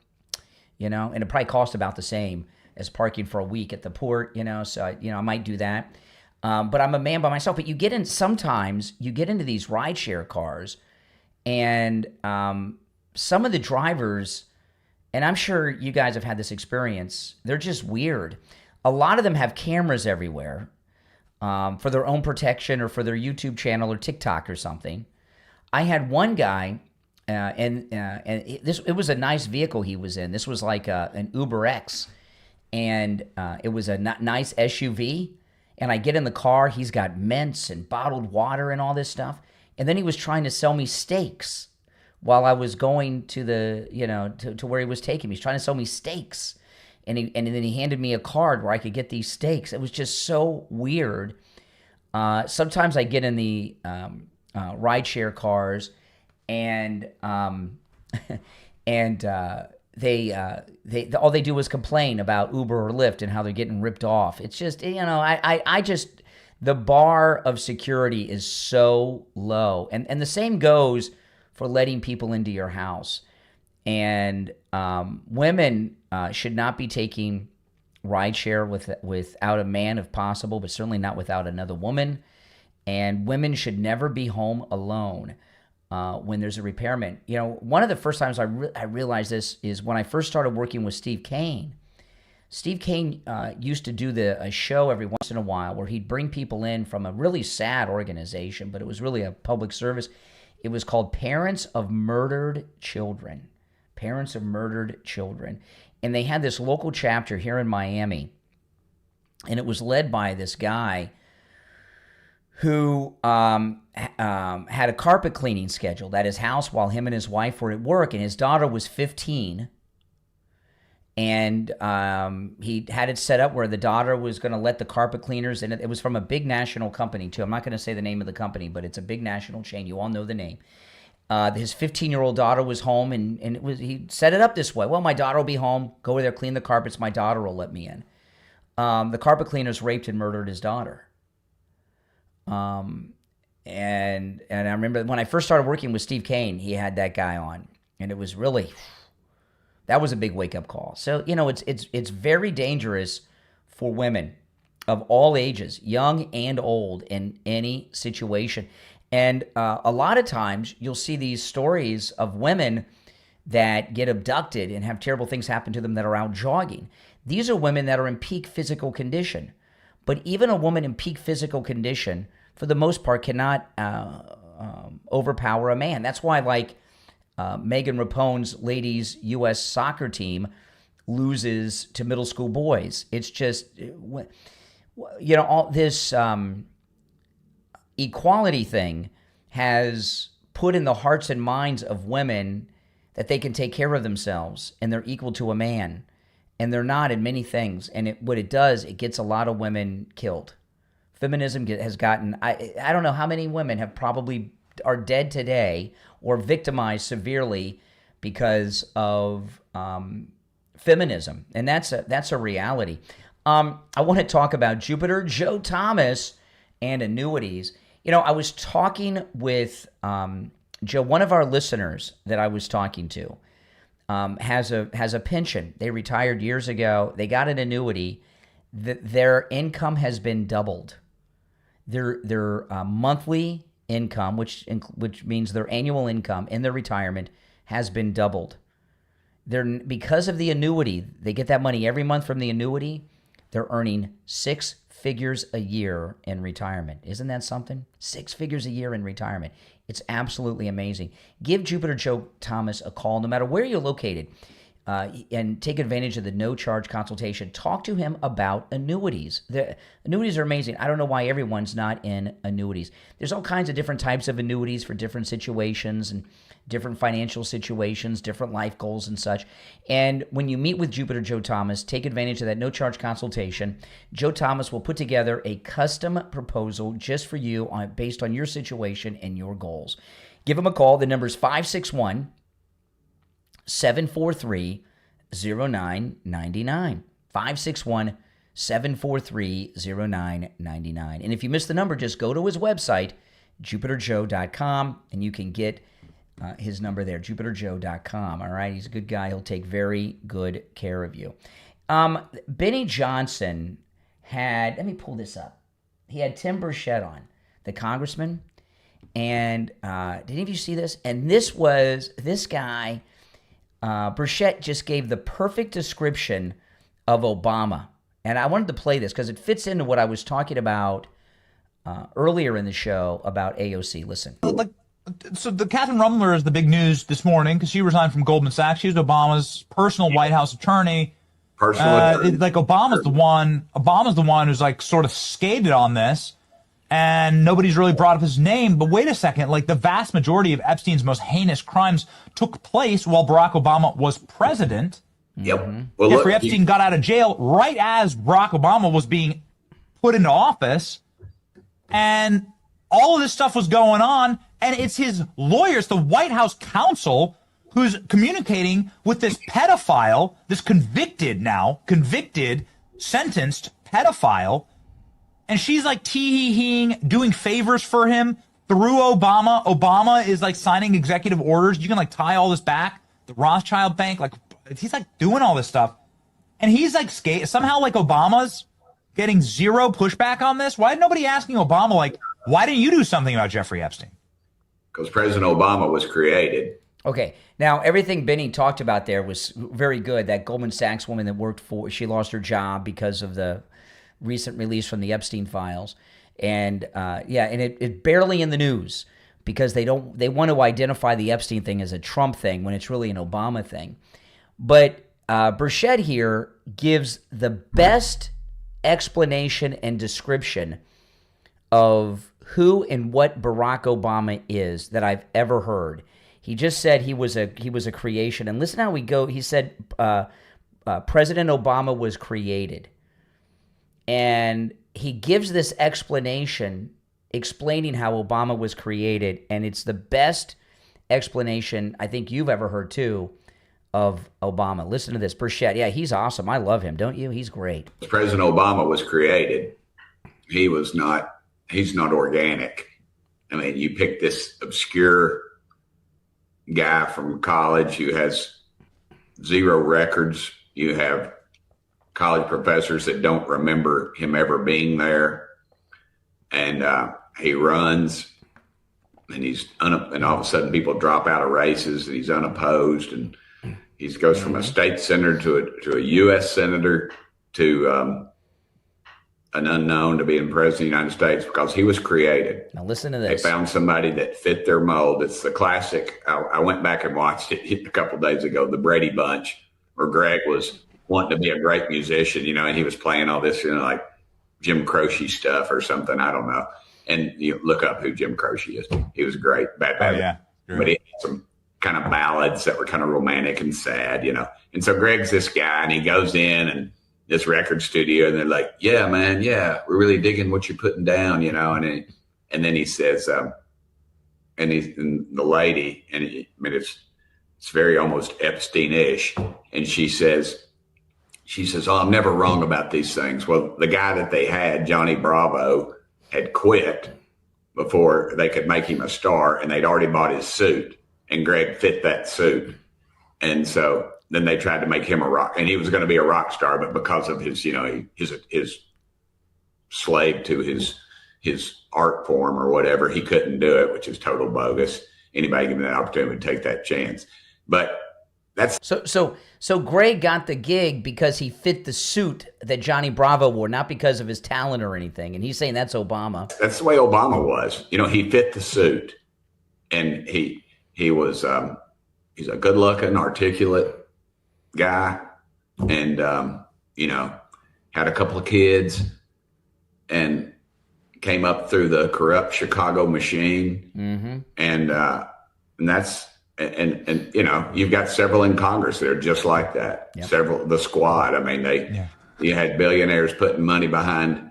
and it probably costs about the same as parking for a week at the port, so I might do that. But I'm a man by myself. But sometimes you get into these rideshare cars, and some of the drivers, and I'm sure you guys have had this experience, they're just weird. A lot of them have cameras everywhere for their own protection or for their YouTube channel or TikTok or something. I had one guy, and it was a nice vehicle he was in. This was like an Uber X, and it was a nice SUV. And I get in the car, he's got mints and bottled water and all this stuff. And then he was trying to sell me steaks while I was going to to where he was taking me. He's trying to sell me steaks. And then he handed me a card where I could get these steaks. It was just so weird. Sometimes I get in the rideshare cars, and they all they do is complain about Uber or Lyft and how they're getting ripped off. It's just, I just, the bar of security is so low. And the same goes for letting people into your house. And women should not be taking rideshare without a man if possible, but certainly not without another woman. And women should never be home alone when there's a repairman. One of the first times I realized this is when I first started working with Steve Kane. Steve Kane used to do a show every once in a while where he'd bring people in from a really sad organization, but it was really a public service. It was called Parents of Murdered Children. Parents of Murdered Children. And they had this local chapter here in Miami, and it was led by this guy who had a carpet cleaning scheduled at his house while him and his wife were at work, and his daughter was 15. And he had it set up where the daughter was going to let the carpet cleaners in. It was from a big national company, too. I'm not going to say the name of the company, but it's a big national chain. You all know the name. His 15-year-old daughter was home, and he set it up this way. Well, my daughter will be home. Go over there, clean the carpets. My daughter will let me in. The carpet cleaners raped and murdered his daughter. And I remember when I first started working with Steve Kane, he had that guy on, and it was really, that was a big wake-up call. So, it's very dangerous for women of all ages, young and old, in any situation. And a lot of times you'll see these stories of women that get abducted and have terrible things happen to them that are out jogging. These are women that are in peak physical condition. But even a woman in peak physical condition, for the most part, cannot overpower a man. That's why, Megan Rapone's ladies' U.S. soccer team loses to middle school boys. It's just, all this equality thing has put in the hearts and minds of women that they can take care of themselves and they're equal to a man. And they're not in many things. And what it does, it gets a lot of women killed. Feminism has gotten, I don't know how many women are dead today or victimized severely because of feminism. And that's a reality. I want to talk about Jupiter Joe Thomas and annuities. I was talking with Joe, one of our listeners that I was talking to, has a pension. They retired years ago. They got an annuity. Their income has been doubled. Their monthly income, which means their annual income in their retirement, has been doubled. Because of the annuity, they get that money every month from the annuity. They're earning 6 figures a year in retirement. Isn't that something? 6 figures a year in retirement. It's absolutely amazing. Give Jupiter Joe Thomas a call, no matter where you're located. and take advantage of the no-charge consultation. Talk to him about annuities. The annuities are amazing. I don't know why everyone's not in annuities. There's all kinds of different types of annuities for different situations and different financial situations, different life goals and such. And when you meet with Jupiter Joe Thomas, take advantage of that no-charge consultation. Joe Thomas will put together a custom proposal just for you based on your situation and your goals. Give him a call. The number is 561 743-0999. 561-743-0999. And if you missed the number, just go to his website, jupiterjoe.com, and you can get his number there, jupiterjoe.com. All right, he's a good guy. He'll take very good care of you. Benny Johnson had, let me pull this up. He had Tim Burchett on, the congressman. And did any of you see this? And this guy... Burchett just gave the perfect description of Obama. And I wanted to play this because it fits into what I was talking about earlier in the show about AOC. Listen. So the Catherine Rumler is the big news this morning because she resigned from Goldman Sachs. She was Obama's personal White House attorney. Obama's the one who's like sort of skated on this. And nobody's really brought up his name. But wait a second, like the vast majority of Epstein's most heinous crimes took place while Barack Obama was president. Yep. Well, Jeffrey Epstein got out of jail right as Barack Obama was being put into office. And all of this stuff was going on. And it's his lawyers, the White House counsel, who's communicating with this pedophile, this convicted, sentenced pedophile. And she's like tee-hee-heeing, doing favors for him through Obama. Obama is like signing executive orders. You can like tie all this back. The Rothschild Bank, like he's like doing all this stuff. And he's like somehow like Obama's getting zero pushback on this. Why is nobody asking Obama, like, why didn't you do something about Jeffrey Epstein? Because President Obama was created. Okay. Now, everything Benny talked about there was very good. That Goldman Sachs woman that she lost her job because of the recent release from the Epstein files. And it's barely in the news because they want to identify the Epstein thing as a Trump thing when it's really an Obama thing. But Burchett here gives the best explanation and description of who and what Barack Obama is that I've ever heard. He just said he was a creation. And listen how we go. He said President Obama was created. And he gives this explanation explaining how Obama was created, and it's the best explanation I think you've ever heard, too, of Obama. Listen to this. Burchett, yeah, he's awesome. I love him, don't you? He's great. President Obama was created. He's not organic. I mean, you pick this obscure guy from college who has zero records. You have college professors that don't remember him ever being there. And he runs and and all of a sudden people drop out of races and he's unopposed. And he goes from a state senator to a U.S. senator to an unknown to being president of the United States because he was created. Now listen to this. They found somebody that fit their mold. It's the classic. I went back and watched it a couple of days ago, the Brady Bunch, where Greg was wanting to be a great musician, and he was playing all this, like Jim Croce stuff or something. I don't know. And you look up who Jim Croce is. He was great. Bad. Oh, yeah. Sure. But he had some kind of ballads that were kind of romantic and sad, And so Greg's this guy, and he goes in and this record studio, and they're like, "Yeah, man, yeah, we're really digging what you're putting down, And then he says, and the lady, it's very almost Epstein-ish, and she says, "Oh, I'm never wrong about these things." Well, the guy that they had, Johnny Bravo, had quit before they could make him a star, and they'd already bought his suit, and Greg fit that suit, and so. Then they tried to make him a rock, and he was going to be a rock star, but because of his, his slave to his art form or whatever, he couldn't do it, which is total bogus. Anybody given that opportunity would take that chance. But that's so Greg got the gig because he fit the suit that Johnny Bravo wore, not because of his talent or anything. And he's saying that's Obama. That's the way Obama was. He fit the suit, and he was he's a good-looking, articulate guy, and had a couple of kids, and came up through the corrupt Chicago machine, and that's and you've got several in Congress that are just like that. Yep. Several, the squad. I mean, you had billionaires putting money behind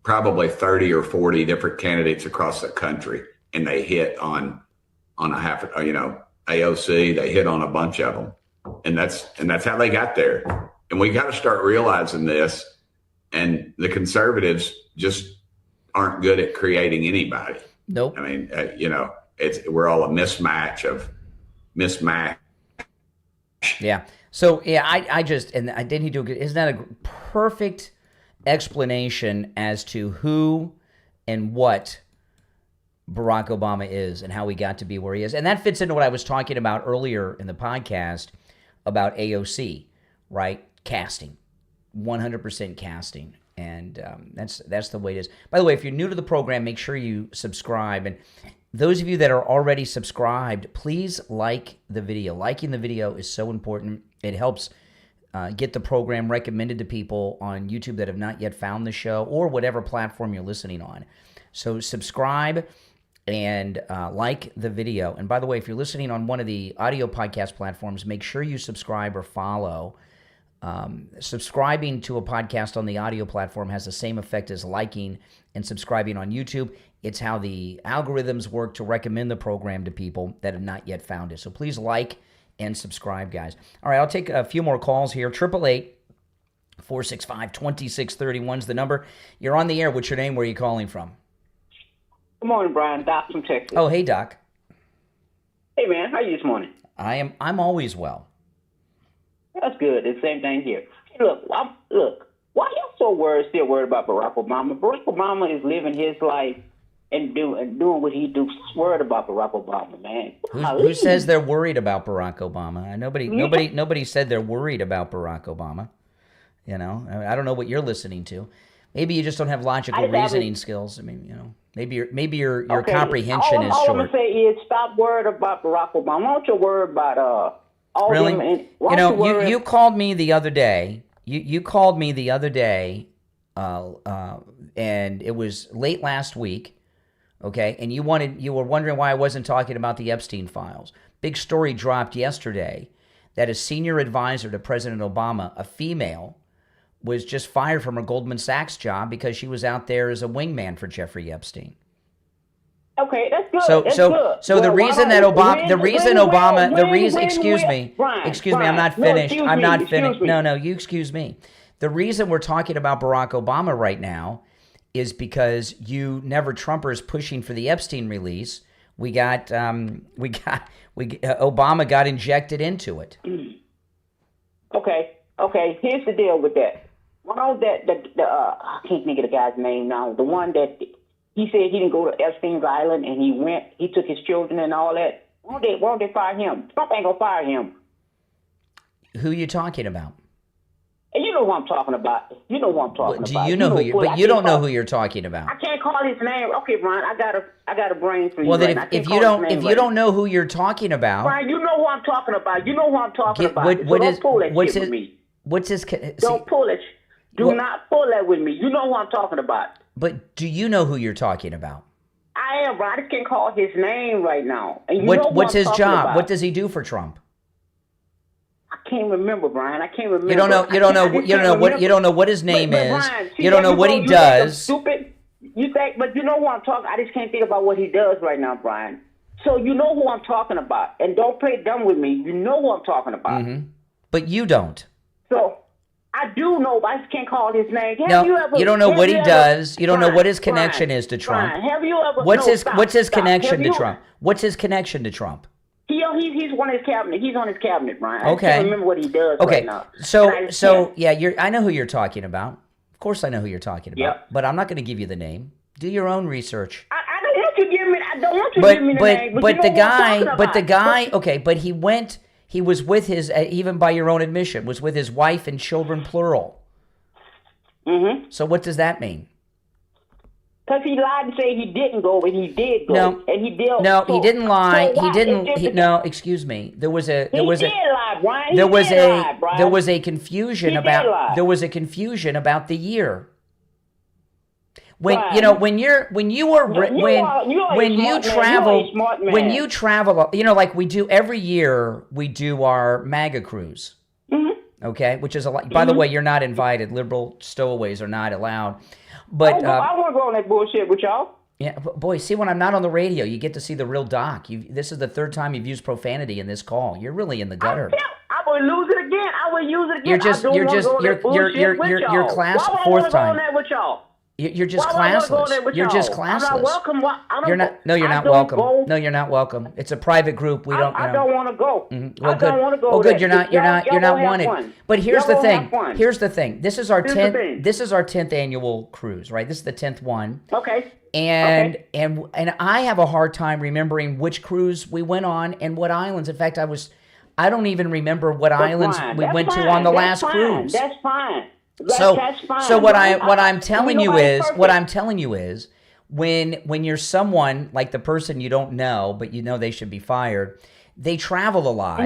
probably 30 or 40 different candidates across the country, and they hit on a half, AOC. They hit on a bunch of them, and that's how they got there. And we got to start realizing this. And the conservatives just aren't good at creating anybody. Nope. I mean, we're all a mismatch of mismatch. Yeah. So I didn't he do a good? Isn't that a perfect explanation as to who and what Barack Obama is and how he got to be where he is? And that fits into what I was talking about earlier in the podcast about AOC, right? Casting, 100% casting. And that's the way it is. By the way, if you're new to the program, make sure you subscribe. And those of you that are already subscribed, please like the video. Liking the video is so important. It helps get the program recommended to people on YouTube that have not yet found the show or whatever platform you're listening on. So subscribe and like the video. And by the way, if you're listening on one of the audio podcast platforms, make sure you subscribe or follow. Subscribing to a podcast on the audio platform has the same effect as liking and subscribing on YouTube. It's how the algorithms work to recommend the program to people that have not yet found it. So please like and subscribe, guys. All right, I'll take a few more calls here. 888-465-2631 is the number. You're on the air. What's your name? Where are you calling from? Good morning, Brian. Doc from Texas. Oh, hey, Doc. Hey, man. How are you this morning? I'm always well. That's good. It's the same thing here. Hey, look. Why y'all still worried about Barack Obama? Barack Obama is living his life and doing what he do. Worried about Barack Obama, man. Who says they're worried about Barack Obama? Nobody said they're worried about Barack Obama. I don't know what you're listening to. Maybe you just don't have logical reasoning skills. I mean, maybe your comprehension is short. All I'm gonna say is stop worried about Barack Obama. Why don't you worry about all really? them? And you called me the other day. You called me the other day, and it was late last week. Okay, and you were wondering why I wasn't talking about the Epstein files. Big story dropped yesterday that a senior advisor to President Obama, a female, was just fired from her Goldman Sachs job because she was out there as a wingman for Jeffrey Epstein. Okay, that's good. So the reason that Obama, excuse me, I'm not finished. No, you excuse me. The reason we're talking about Barack Obama right now is because you never Trumpers pushing for the Epstein release. Obama got injected into it. Okay. Here's the deal with that. I can't think of the guy's name now. The one that he said he didn't go to Epstein's Island and he took his children and all that. Why don't they fire him? Trump ain't gonna fire him. Who are you talking about? And you know who I'm talking about. You know who I'm talking about. Do you know who you? But you don't know who you're talking about. I can't call his name. Okay, Brian, I got a brain for you. Well, then if you don't know who you're talking about, Brian, you know who I'm talking about. You know who I'm talking about. Don't pull that shit with me. Don't pull it. Do not pull that with me. You know who I'm talking about. But do you know who you're talking about? I am, Brian. I just can't call his name right now. And what's his job? About. What does he do for Trump? I can't remember, Brian. I can't remember. You don't know what his name is. Brian, you don't know what he does. Stupid. You think, but you know who I'm talking. I just can't think about what he does right now, Brian. So you know who I'm talking about, and don't play dumb with me. You know who I'm talking about. Mm-hmm. But you don't. So I do know, but I just can't call his name. You don't know what he does. You don't know what his connection is to Trump. Brian, have you ever? What's his connection to Trump? What's his connection to Trump? He's one of his cabinet. He's on his cabinet, Brian. Okay. I can't remember what he does right now. I know who you're talking about. Of course, I know who you're talking about. Yep. But I'm not going to give you the name. Do your own research. I don't want you to give me. I don't want you to give me the name. But the guy. Okay, but he went. He was with his, even by your own admission, was with his wife and children, plural. Mm-hmm. So what does that mean? Because he lied and said he didn't go, and he did go. No, and he did. no, he didn't lie. So He why? didn't. No, excuse me. There was a. He did lie, Brian. There was a. Lie, Brian. There was a confusion He did about. lie. There was a confusion about the year. When Brian. you know when you travel, you know, like we do every year, we do our MAGA cruise. Okay, which is a lot. By the way, you're not invited. Liberal stowaways are not allowed. But I want to go on that bullshit with y'all. Yeah, boy, see, when I'm not on the radio, you get to see the real Doc. This is the third time you've used profanity in this call. You're really in the gutter. I will lose it again. I will use it again. You're class fourth time. Why would I want to go on that with y'all? You're just classless. You're just classless. I'm not welcome. You're not. No, you're not welcome. No, you're not welcome. It's a private group. We don't. I don't want to go. Well, I good. don't want to go. Well, good. You're not wanted. wanted. But here's the thing. Here's the thing. This is our 10th. This is our 10th annual cruise, right? This is the 10th one. Okay. And I have a hard time remembering which cruise we went on and what islands. In fact, I don't even remember what islands we went to on the last cruise. That's fine. That's fine. So what I'm telling you is when you're someone like the person you don't know, but you know they should be fired, they travel a lot.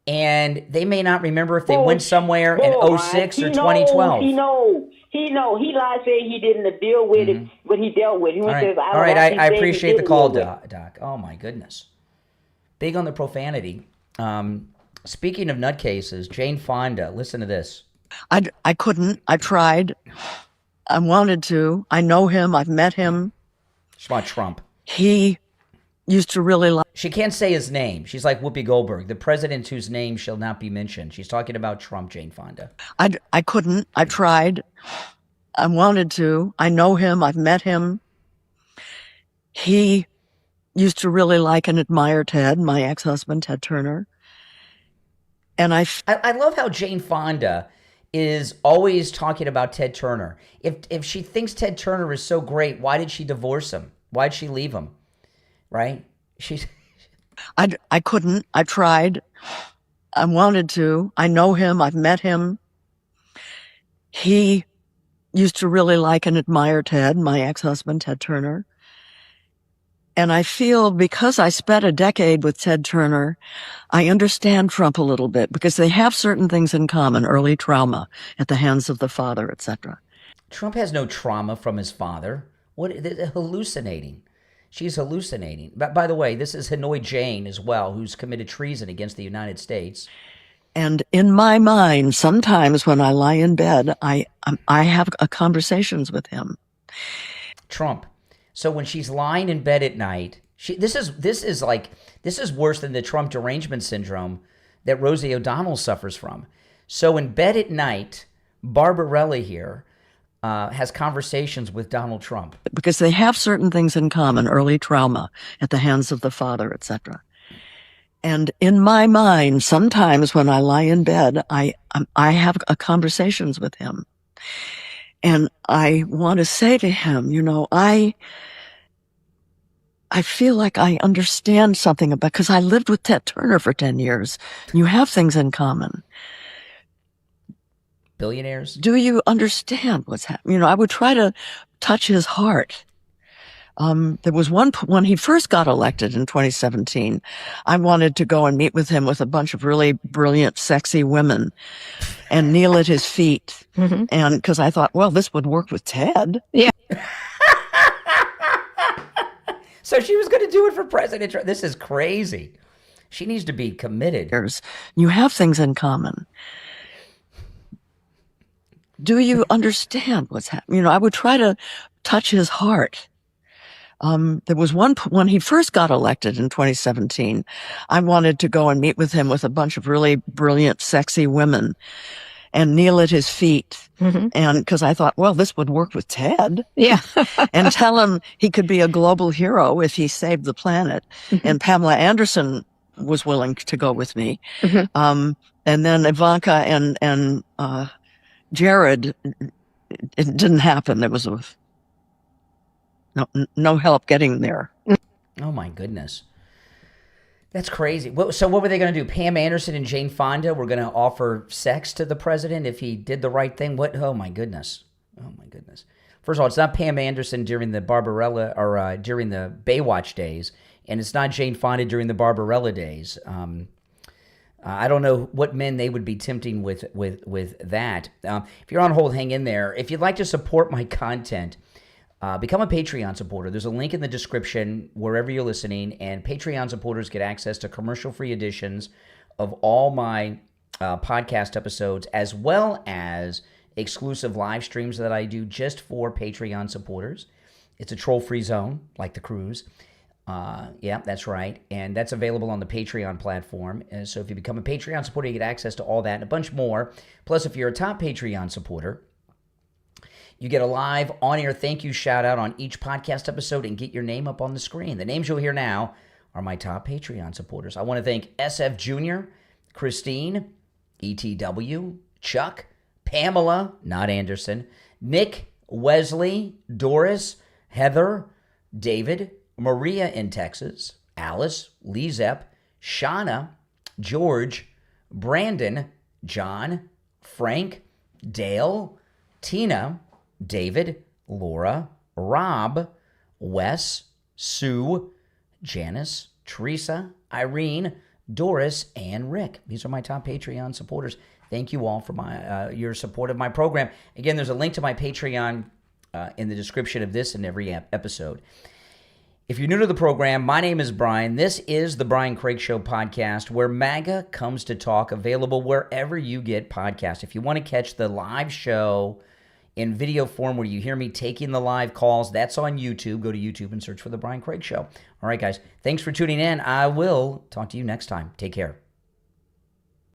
And they may not remember if they went somewhere in 06 or 2012. He knows. He lied, saying he didn't deal with it when he dealt with it. All right, I appreciate the call, Doc. Oh, my goodness. Big on the profanity. Speaking of nutcases, Jane Fonda, listen to this. I couldn't. I tried. I wanted to. I know him. I've met him. She's about Trump. He used to really like. She can't say his name. She's like Whoopi Goldberg, the president whose name shall not be mentioned. She's talking about Trump, Jane Fonda. I couldn't. I tried. I wanted to. I know him. I've met him. He used to really like and admire Ted, my ex-husband, Ted Turner. And I love how Jane Fonda is always talking about Ted Turner. If she thinks Ted Turner is so great, why did she divorce him? Why'd she leave him? Right? I couldn't. I tried. I wanted to. I know him. I've met him. He used to really like and admire Ted, my ex-husband, Ted Turner. And I feel because I spent a decade with Ted Turner, I understand Trump a little bit because they have certain things in common, early trauma at the hands of the father, etc. Trump has no trauma from his father. Hallucinating. She's hallucinating. But by the way, this is Hanoi Jane as well, who's committed treason against the United States. And in my mind, sometimes when I lie in bed, I have conversations with him. Trump. So when she's lying in bed at night, this is worse than the Trump derangement syndrome that Rosie O'Donnell suffers from. So in bed at night, Barbarella here has conversations with Donald Trump. Because they have certain things in common, early trauma at the hands of the father, etc. And in my mind, sometimes when I lie in bed, I have conversations with him. And I want to say to him, you know, I feel like I understand something about, because I lived with Ted Turner for 10 years. You have things in common. Billionaires? Do you understand what's happening? You know, I would try to touch his heart. There was when he first got elected in 2017, I wanted to go and meet with him with a bunch of really brilliant, sexy women and kneel at his feet. And because I thought, well, this would work with Ted. Yeah. So she was going to do it for President Trump. This is crazy. She needs to be committed. You have things in common. Do you understand what's happening? You know, I would try to touch his heart. There was when he first got elected in 2017, I wanted to go and meet with him with a bunch of really brilliant, sexy women and kneel at his feet. And because I thought, well, this would work with Ted. Yeah. And tell him he could be a global hero if he saved the planet. And Pamela Anderson was willing to go with me. And then Ivanka and Jared, it didn't happen. There was no help getting there. Oh my goodness. That's crazy. So what were they going to do? Pam Anderson and Jane Fonda were going to offer sex to the president if he did the right thing? Oh my goodness. Oh my goodness. First of all, it's not Pam Anderson during the Barbarella or during the Baywatch days, and it's not Jane Fonda during the Barbarella days. I don't know what men they would be tempting with that. If you're on hold, hang in there. If you'd like to support my content, become a Patreon supporter. There's a link in the description wherever you're listening, and Patreon supporters get access to commercial-free editions of all my podcast episodes, as well as exclusive live streams that I do just for Patreon supporters. It's a troll-free zone, like the cruise. Yeah, that's right. And that's available on the Patreon platform. And so if you become a Patreon supporter, you get access to all that and a bunch more. Plus, if you're a top Patreon supporter, you get a live on-air thank you shout-out on each podcast episode and get your name up on the screen. The names you'll hear now are my top Patreon supporters. I want to thank SF Jr., Christine, ETW, Chuck, Pamela, not Anderson, Nick, Wesley, Doris, Heather, David, Maria in Texas, Alice, Lee Zepp, Shauna, George, Brandon, John, Frank, Dale, Tina, David, Laura, Rob, Wes, Sue, Janice, Teresa, Irene, Doris, and Rick. These are my top Patreon supporters. Thank you all for your support of my program. Again, there's a link to my Patreon in the description of this and every episode. If you're new to the program, my name is Brian. This is the Brian Craig Show podcast, where MAGA comes to talk, available wherever you get podcasts. If you want to catch the live show in video form where you hear me taking the live calls, that's on YouTube. Go to YouTube and search for the Brian Craig Show. All right, guys, thanks for tuning in. I will talk to you next time. Take care.